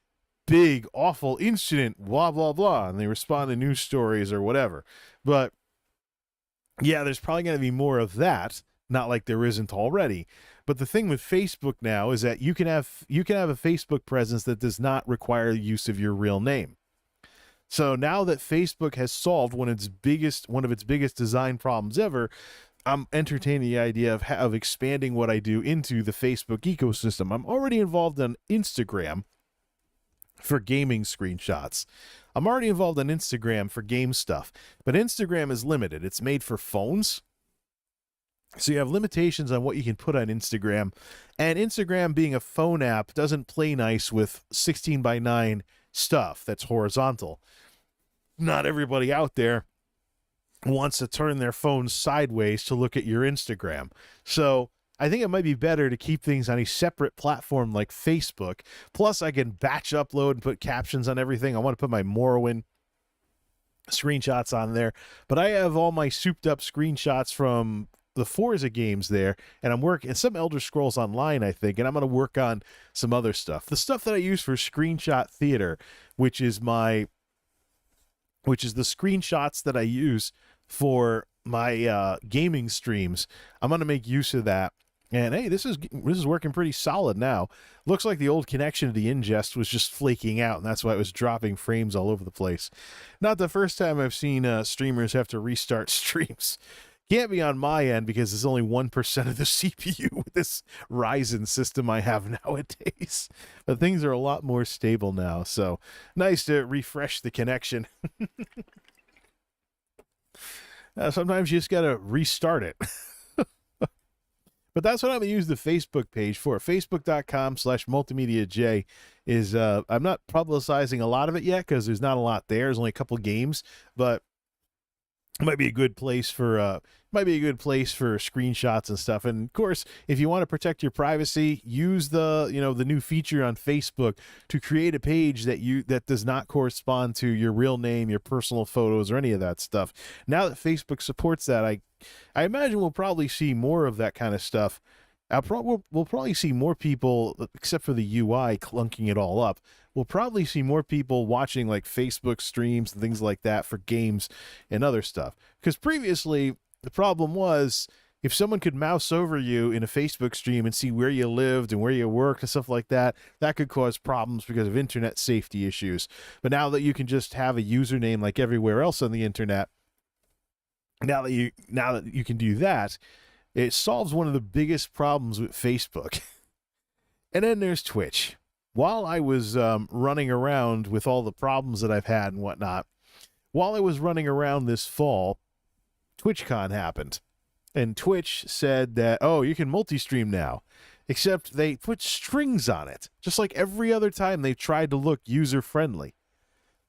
big, awful incident, blah, blah, blah, and they respond to news stories or whatever. But yeah, there's probably going to be more of that, not like there isn't already. But the thing with Facebook now is that you can have a Facebook presence that does not require the use of your real name. So now that Facebook has solved one of its biggest design problems ever, I'm entertaining the idea of expanding what I do into the Facebook ecosystem. I'm already involved on Instagram for gaming screenshots. I'm already involved on Instagram for game stuff, but Instagram is limited. It's made for phones. So you have limitations on what you can put on Instagram, and Instagram being a phone app doesn't play nice with 16:9 stuff that's horizontal. Not everybody out there wants to turn their phone sideways to look at your Instagram. So I think it might be better to keep things on a separate platform like Facebook. Plus, I can batch upload and put captions on everything. I want to put my Morrowind screenshots on there, but I have all my souped up screenshots from the Forza games there, and I'm working some Elder Scrolls Online, I think, and I'm going to work on some other stuff. The stuff that I use for Screenshot Theater, which is the screenshots that I use for my gaming streams. I'm going to make use of that. And hey, this is working pretty solid now. Looks like the old connection to the ingest was just flaking out, and that's why it was dropping frames all over the place. Not the first time I've seen streamers have to restart streams. Can't be on my end because there's only 1% of the CPU with this Ryzen system I have nowadays. But things are a lot more stable now, so nice to refresh the connection. Sometimes you just got to restart it. But that's what I'm going to use the Facebook page for. Facebook.com/multimediaj is, I'm not publicizing a lot of it yet because there's not a lot there. There's only a couple games, but it might be a good place for screenshots and stuff. And of course, if you want to protect your privacy, use the new feature on Facebook to create a page that does not correspond to your real name, your personal photos, or any of that stuff. Now that Facebook supports that, I imagine we'll probably see more of that kind of stuff. We'll probably see more people, except for the UI clunking it all up. We'll probably see more people watching like Facebook streams and things like that for games and other stuff. Because previously, the problem was if someone could mouse over you in a Facebook stream and see where you lived and where you worked and stuff like that, that could cause problems because of internet safety issues. But now that you can just have a username like everywhere else on the internet, now that you can do that, it solves one of the biggest problems with Facebook. And then there's Twitch. While I was running around with all the problems that I've had and whatnot, while I was running around this fall, TwitchCon happened. And Twitch said that, oh, you can multi-stream now. Except they put strings on it. Just like every other time they tried to look user-friendly.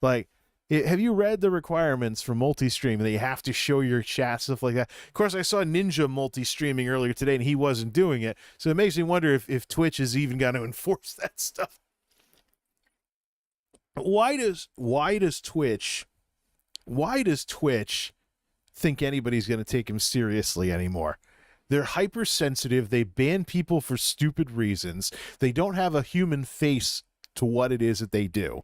Like, have you read the requirements for multi-stream that you have to show your chat, stuff like that? Of course, I saw Ninja multi-streaming earlier today, and he wasn't doing it. So it makes me wonder if Twitch is even going to enforce that stuff. Why does Twitch think anybody's going to take him seriously anymore? They're hypersensitive. They ban people for stupid reasons. They don't have a human face to what it is that they do.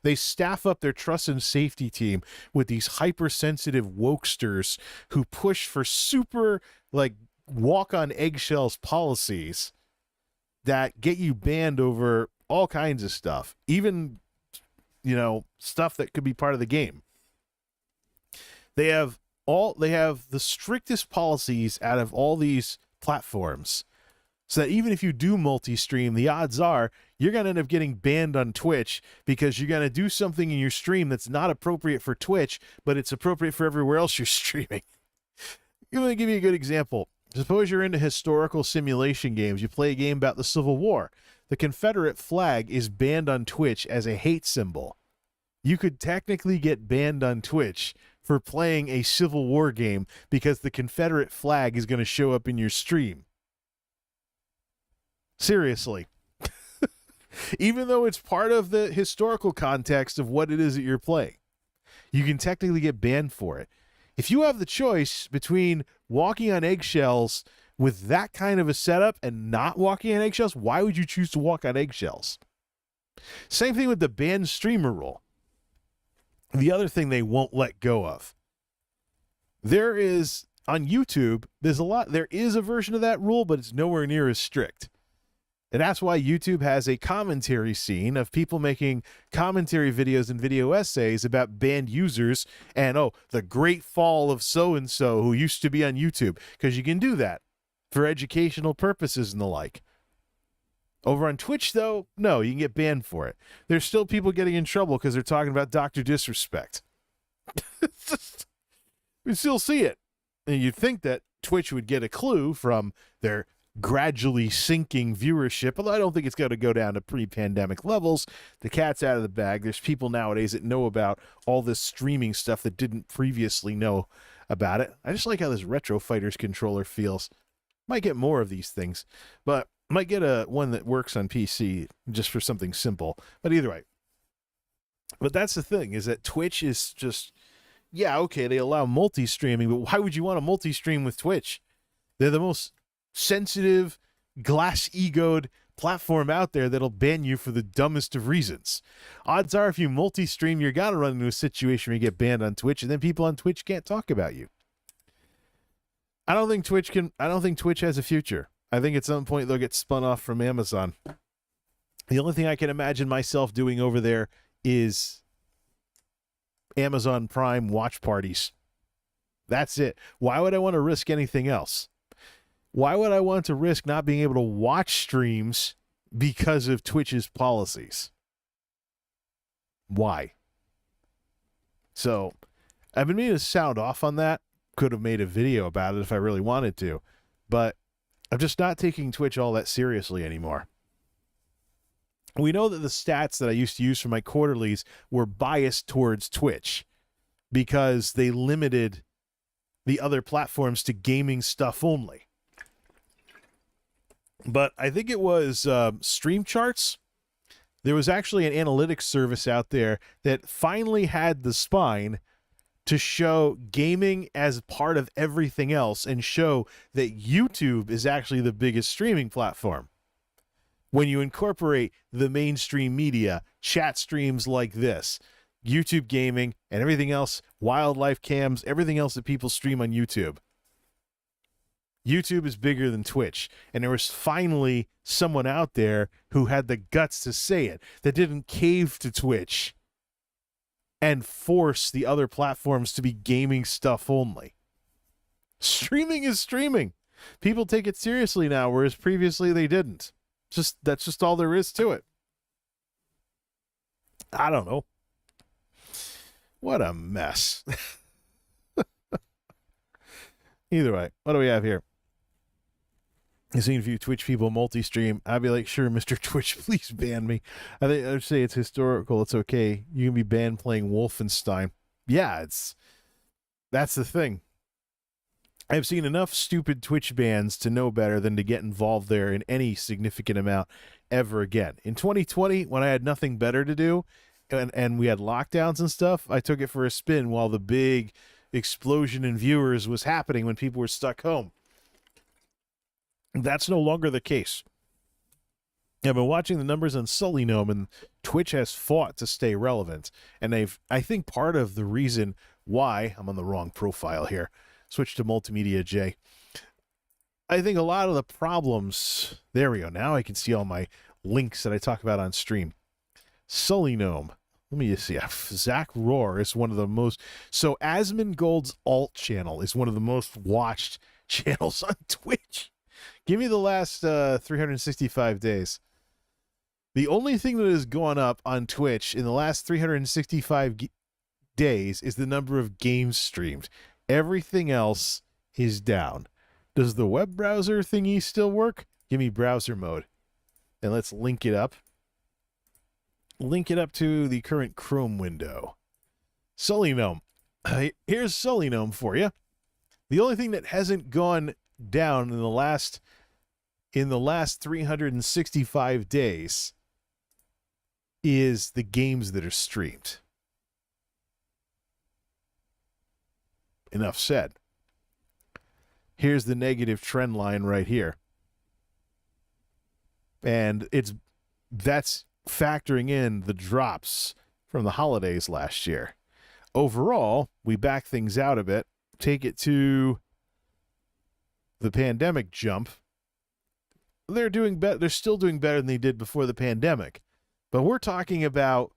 They staff up their trust and safety team with these hypersensitive wokesters who push for super, like, walk on eggshells policies that get you banned over all kinds of stuff, even, stuff that could be part of the game. They have the strictest policies out of all these platforms. So that even if you do multi-stream, the odds are you're going to end up getting banned on Twitch because you're going to do something in your stream that's not appropriate for Twitch, but it's appropriate for everywhere else you're streaming. I'm going to give you a good example. Suppose you're into historical simulation games. You play a game about the Civil War. The Confederate flag is banned on Twitch as a hate symbol. You could technically get banned on Twitch for playing a Civil War game because the Confederate flag is going to show up in your stream. Seriously. Even though it's part of the historical context of what it is that you're playing, you can technically get banned for it. If you have the choice between walking on eggshells with that kind of a setup and not walking on eggshells, why would you choose to walk on eggshells? Same thing with the banned streamer rule. The other thing they won't let go of. There is, on YouTube, there is a version of that rule, but it's nowhere near as strict. And that's why YouTube has a commentary scene of people making commentary videos and video essays about banned users and, the great fall of so-and-so who used to be on YouTube. Because you can do that for educational purposes and the like. Over on Twitch, though, no, you can get banned for it. There's still people getting in trouble because they're talking about Dr. Disrespect. We still see it. And you'd think that Twitch would get a clue from their gradually sinking viewership, although I don't think it's going to go down to pre-pandemic levels. The cat's out of the bag. There's people nowadays that know about all this streaming stuff that didn't previously know about it. I just like how this Retro Fighters controller feels. Might get more of these things, but might get one that works on PC just for something simple. But either way. But that's the thing, is that Twitch is just, yeah, okay, they allow multi-streaming, but why would you want to multi-stream with Twitch? They're the most sensitive, glass-egoed platform out there that'll ban you for the dumbest of reasons. Odds are if you multi-stream, you're going to run into a situation where you get banned on Twitch, and then people on Twitch can't talk about you. I don't think Twitch has a future. I think at some point they'll get spun off from Amazon. The only thing I can imagine myself doing over there is Amazon Prime watch parties. That's it. Why would I want to risk anything else? Why would I want to risk not being able to watch streams because of Twitch's policies? Why? So, I've been meaning to sound off on that. Could have made a video about it if I really wanted to, but I'm just not taking Twitch all that seriously anymore. We know that the stats that I used to use for my quarterlies were biased towards Twitch because they limited the other platforms to gaming stuff only. But I think it was Stream Charts. There was actually an analytics service out there that finally had the spine to show gaming as part of everything else and show that YouTube is actually the biggest streaming platform. When you incorporate the mainstream media, chat streams like this, YouTube gaming, and everything else, wildlife cams, everything else that people stream on YouTube. YouTube is bigger than Twitch. And there was finally someone out there who had the guts to say it, that didn't cave to Twitch and force the other platforms to be gaming stuff only. Streaming is streaming. People take it seriously now, whereas previously they didn't. That's just all there is to it. I don't know. What a mess. Either way, what do we have here? I've seen a few Twitch people multi-stream. I'd be like, sure, Mr. Twitch, please ban me. I think I'd say it's historical. It's okay. You can be banned playing Wolfenstein. Yeah, that's the thing. I've seen enough stupid Twitch bans to know better than to get involved there in any significant amount ever again. In 2020, when I had nothing better to do and we had lockdowns and stuff, I took it for a spin while the big explosion in viewers was happening when people were stuck home. That's no longer the case. I've been watching the numbers on Sully Gnome, and Twitch has fought to stay relevant. And I think part of the reason why, I'm on the wrong profile here, switch to Multimedia J. I think a lot of the problems, there we go, now I can see all my links that I talk about on stream. Sully Gnome, let me just see, Zach Roar is one of the most, so Asmongold's alt channel is one of the most watched channels on Twitch. Give me the last 365 days. The only thing that has gone up on Twitch in the last 365 days is the number of games streamed. Everything else is down. Does the web browser thingy still work? Give me browser mode. And let's link it up. Link it up to the current Chrome window. Sully Gnome. Here's Sully Gnome for you. The only thing that hasn't gone down in the last 365 days is the games that are streamed. Enough said. Here's the negative trend line right here. And that's factoring in the drops from the holidays last year. Overall, we back things out a bit, take it to the pandemic jump. They're doing better. They're still doing better than they did before the pandemic. But we're talking about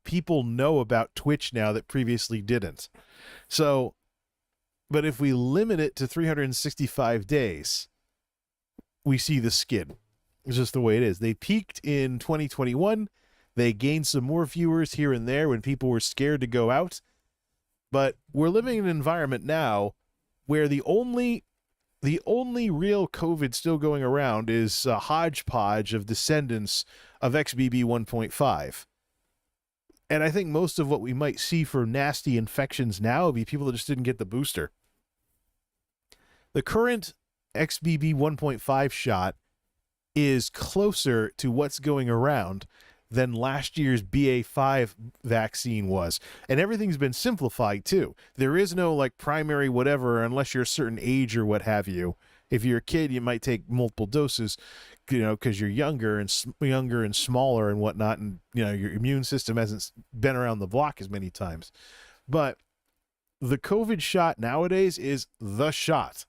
people know about Twitch now that previously didn't. So, but if we limit it to 365 days, we see the skid. It's just the way it is. They peaked in 2021. They gained some more viewers here and there when people were scared to go out. But we're living in an environment now where the only real COVID still going around is a hodgepodge of descendants of XBB 1.5. And I think most of what we might see for nasty infections now would be people that just didn't get the booster. The current XBB 1.5 shot is closer to what's going around than last year's BA5 vaccine was. And everything's been simplified too. There is no like primary whatever unless you're a certain age or what have you. If you're a kid, you might take multiple doses, because you're younger and smaller and whatnot, and your immune system hasn't been around the block as many times. But the COVID shot nowadays is the shot.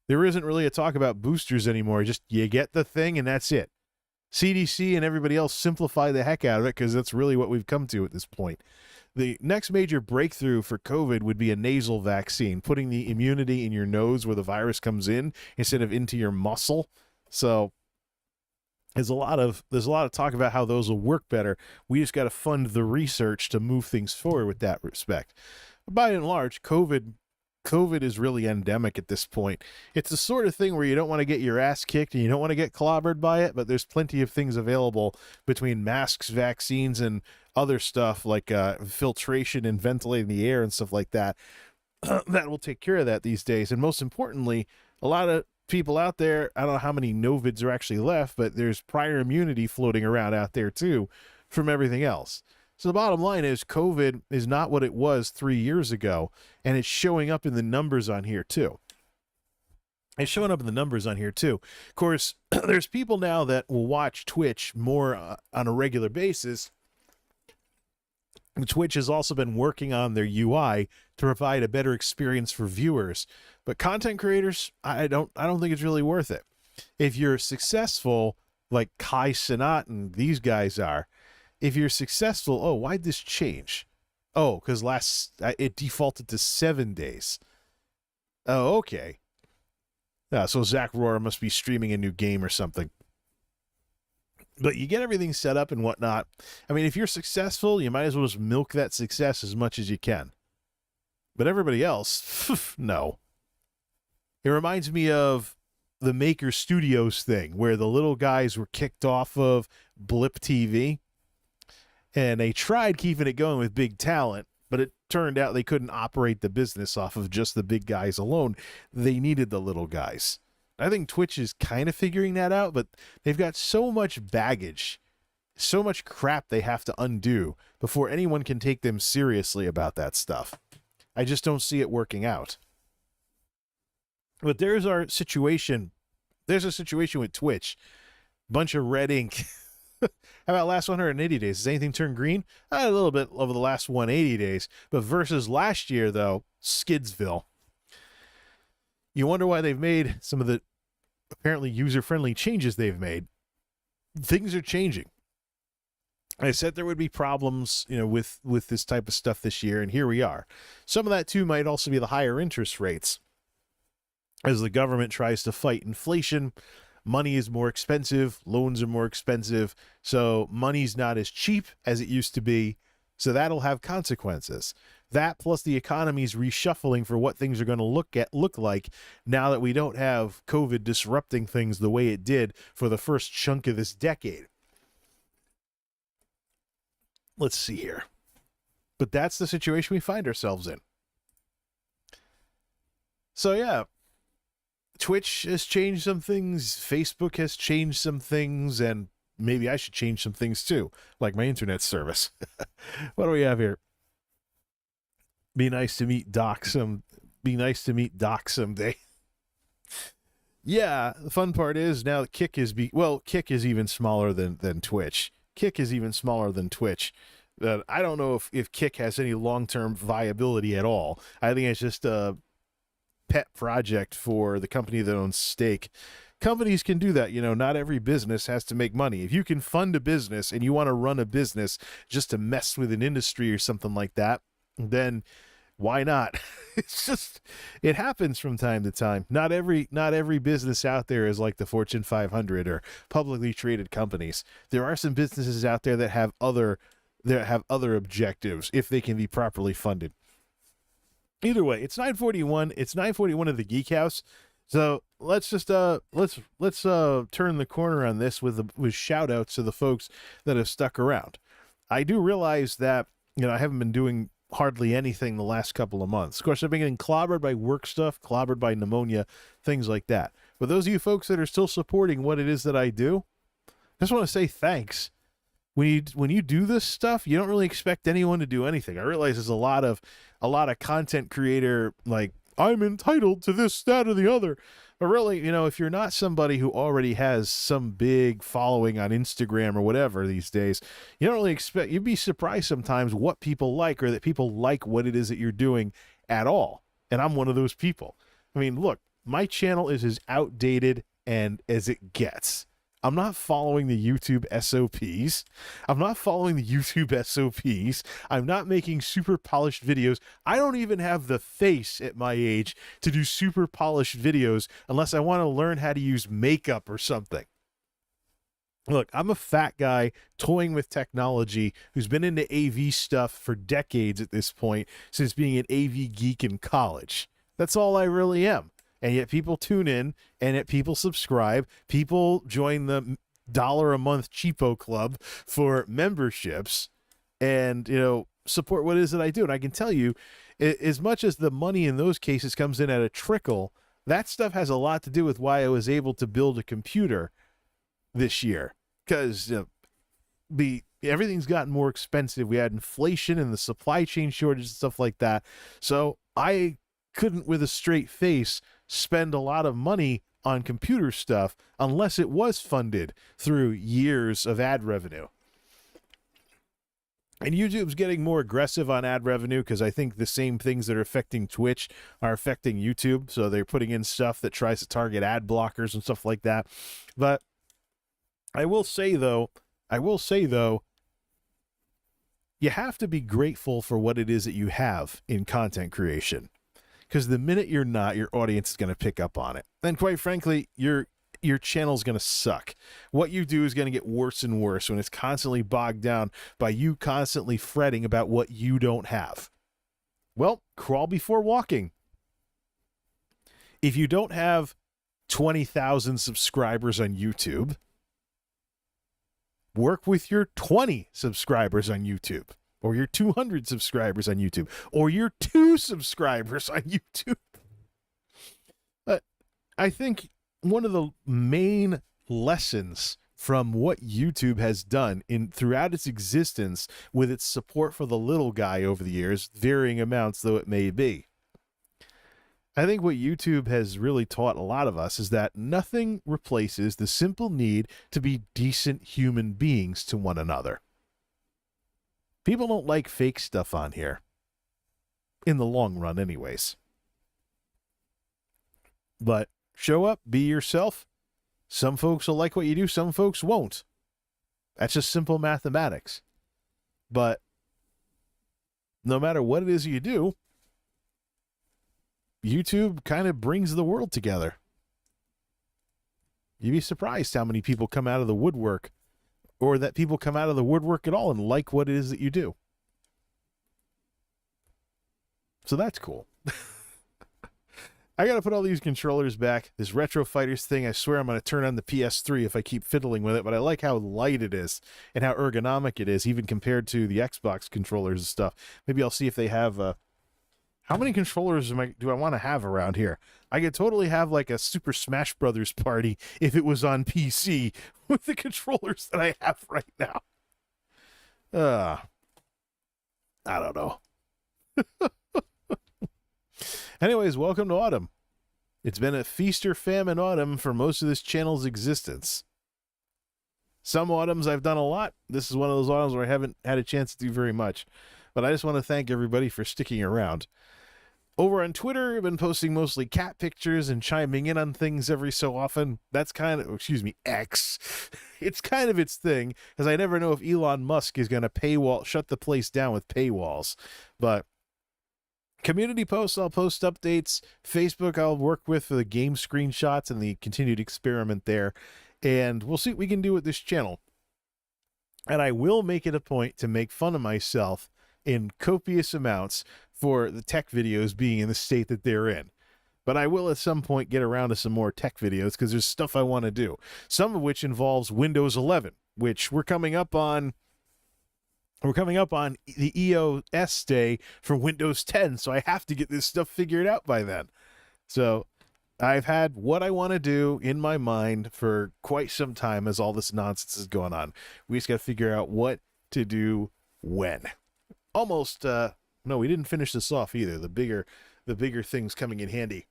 There isn't really a talk about boosters anymore. Just you get the thing and that's it. CDC and everybody else simplify the heck out of it because that's really what we've come to at this point. The next major breakthrough for COVID would be a nasal vaccine, putting the immunity in your nose where the virus comes in instead of into your muscle. So there's a lot of talk about how those will work better. We just got to fund the research to move things forward with that respect. But by and large, COVID is really endemic at this point. It's the sort of thing where you don't want to get your ass kicked and you don't want to get clobbered by it, but there's plenty of things available between masks, vaccines, and other stuff like filtration and ventilating the air and stuff like that. That will take care of that these days. And most importantly, a lot of people out there, I don't know how many Novids are actually left, but there's prior immunity floating around out there too from everything else. So the bottom line is COVID is not what it was 3 years ago, and it's showing up in the numbers on here too. Of course, there's people now that will watch Twitch more on a regular basis. Twitch has also been working on their UI to provide a better experience for viewers. But content creators, I don't think it's really worth it. If you're successful, like Kai Cenat and these guys are, if you're successful, why'd this change? Oh, because it defaulted to 7 days. Oh, okay. So Zach Rohrer must be streaming a new game or something. But you get everything set up and whatnot. I mean, if you're successful, you might as well just milk that success as much as you can. But everybody else, no. It reminds me of the Maker Studios thing, where the little guys were kicked off of Blip TV. And they tried keeping it going with big talent, but it turned out they couldn't operate the business off of just the big guys alone. They needed the little guys. I think Twitch is kind of figuring that out, but they've got so much baggage, so much crap they have to undo before anyone can take them seriously about that stuff. I just don't see it working out. But there's our situation. There's a situation with Twitch. Bunch of red ink. How about last 180 days? Has anything turned green? A little bit over the last 180 days. But versus last year, though, Skidsville. You wonder why they've made some of the apparently user-friendly changes they've made. Things are changing. I said there would be problems, with this type of stuff this year, and here we are. Some of that, too, might also be the higher interest rates. As the government tries to fight inflation, money is more expensive, loans are more expensive, so money's not as cheap as it used to be, so that'll have consequences. That plus the economy's reshuffling for what things are going to look like now that we don't have COVID disrupting things the way it did for the first chunk of this decade. Let's see here. But that's the situation we find ourselves in. So yeah, Twitch has changed some things, Facebook has changed some things, and maybe I should change some things too, like my internet service. What do we have here? Be nice to meet Doc someday. Yeah, the fun part is now Kick is Kick is even smaller than Twitch. Kick is even smaller than Twitch. I don't know if Kick has any long-term viability at all. I think it's just a pet project for the company that owns Stake. Companies can do that. Not every business has to make money. If you can fund a business and you want to run a business just to mess with an industry or something like that, then why not? It happens from time to time. Not every business out there is like the Fortune 500 or publicly traded companies. There are some businesses out there that have other objectives if they can be properly funded. Either way, it's 9:41. It's 9:41 of the Geek House. So let's just let's turn the corner on this with shout outs to the folks that have stuck around. I do realize that, I haven't been doing hardly anything the last couple of months. Of course, I've been getting clobbered by work stuff, clobbered by pneumonia, things like that. But those of you folks that are still supporting what it is that I do, I just want to say thanks. When you do this stuff, you don't really expect anyone to do anything. I realize there's a lot of content creator, like, I'm entitled to this, that, or the other. But really, if you're not somebody who already has some big following on Instagram or whatever these days, you don't really expect, you'd be surprised sometimes what people like, or that people like what it is that you're doing at all. And I'm one of those people. I mean, look, my channel is as outdated and as it gets. I'm not following the YouTube SOPs. I'm not making super polished videos. I don't even have the face at my age to do super polished videos unless I want to learn how to use makeup or something. Look, I'm a fat guy toying with technology who's been into AV stuff for decades at this point, since being an AV geek in college. That's all I really am. And yet people tune in, and yet people subscribe. People join the $1 a month cheapo club for memberships and, support what it is that I do. And I can tell you, as much as the money in those cases comes in at a trickle, that stuff has a lot to do with why I was able to build a computer this year. Because everything's gotten more expensive. We had inflation and the supply chain shortage and stuff like that. So I couldn't, with a straight face, spend a lot of money on computer stuff unless it was funded through years of ad revenue. And YouTube's getting more aggressive on ad revenue because I think the same things that are affecting Twitch are affecting YouTube. So they're putting in stuff that tries to target ad blockers and stuff like that. But I will say though, you have to be grateful for what it is that you have in content creation. Because the minute you're not, your audience is going to pick up on it. And quite frankly, your channel's going to suck. What you do is going to get worse and worse when it's constantly bogged down by you constantly fretting about what you don't have. Well, crawl before walking. If you don't have 20,000 subscribers on YouTube, work with your 20 subscribers on YouTube. Or your 200 subscribers on YouTube, or your 2 subscribers on YouTube. But I think one of the main lessons from what YouTube has done throughout its existence with its support for the little guy over the years, varying amounts though it may be, I think what YouTube has really taught a lot of us is that nothing replaces the simple need to be decent human beings to one another. People don't like fake stuff on here. In the long run, anyways. But show up, be yourself. Some folks will like what you do, some folks won't. That's just simple mathematics. But no matter what it is you do, YouTube kind of brings the world together. You'd be surprised how many people come out of the woodwork, or that people come out of the woodwork at all and like what it is that you do. So that's cool. I got to put all these controllers back. This Retro Fighters thing, I swear I'm going to turn on the PS3 if I keep fiddling with it, but I like how light it is and how ergonomic it is, even compared to the Xbox controllers and stuff. Maybe I'll see if they have... how many controllers do I want to have around here? I could totally have like a Super Smash Brothers party if it was on PC with the controllers that I have right now. I don't know. Anyways, welcome to autumn. It's been a feast or famine autumn for most of this channel's existence. Some autumns I've done a lot. This is one of those autumns where I haven't had a chance to do very much. But I just want to thank everybody for sticking around. Over on Twitter, I've been posting mostly cat pictures and chiming in on things every so often. That's kind of, X. It's kind of its thing, because I never know if Elon Musk is going to shut the place down with paywalls. But community posts, I'll post updates. Facebook, I'll work with for the game screenshots and the continued experiment there. And we'll see what we can do with this channel. And I will make it a point to make fun of myself in copious amounts for the tech videos being in the state that they're in. But I will at some point get around to some more tech videos because there's stuff I want to do. Some of which involves Windows 11, which we're coming up on We're coming up on the EOS day for Windows 10, so I have to get this stuff figured out by then. So I've had what I want to do in my mind for quite some time as all this nonsense is going on. We just got to figure out what to do when. Almost, no, we didn't finish this off either. The bigger things coming in handy.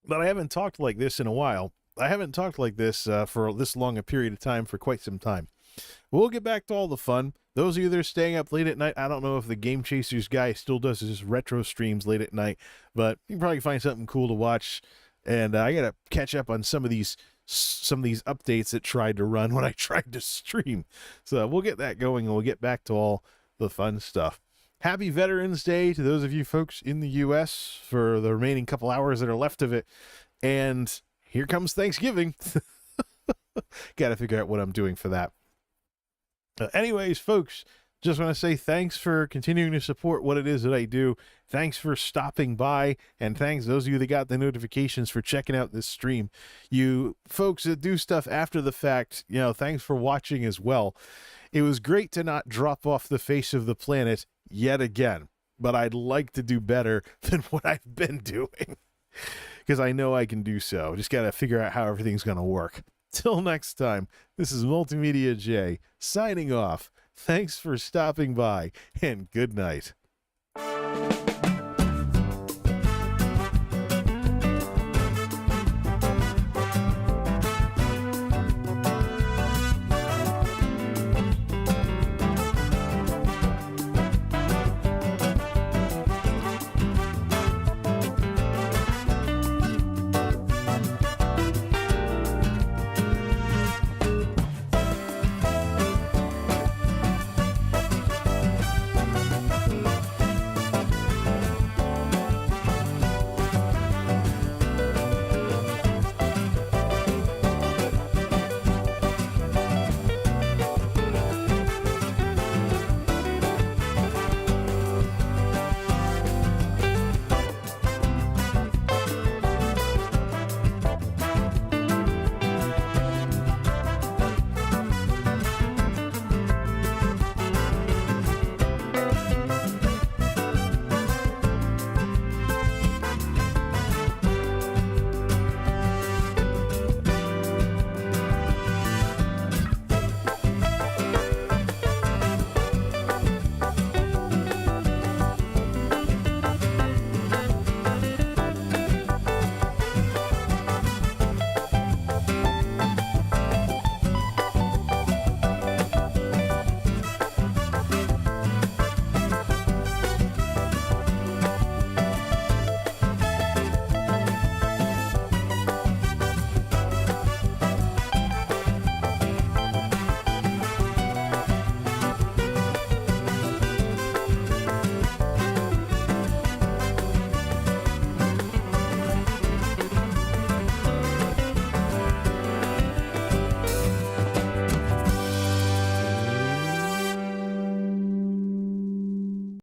But I haven't talked like this in a while. I haven't talked like this for this long a period of time for quite some time. We'll get back to all the fun. Those of you that are staying up late at night, I don't know if the Game Chasers guy still does his retro streams late at night, but you can probably find something cool to watch. And I got to catch up on some of these updates that tried to run when I tried to stream. So we'll get that going, and we'll get back to all the fun stuff. Happy Veterans Day to those of you folks in the U.S. for the remaining couple hours that are left of it. And here comes Thanksgiving. Got to figure out what I'm doing for that. Anyways, folks, just want to say thanks for continuing to support what it is that I do. Thanks for stopping by, and thanks those of you that got the notifications for checking out this stream. You folks that do stuff after the fact, thanks for watching as well. It was great to not drop off the face of the planet yet again, but I'd like to do better than what I've been doing because I know I can do so. Just got to figure out how everything's going to work. Till next time, this is Multimedia J signing off. Thanks for stopping by, and good night.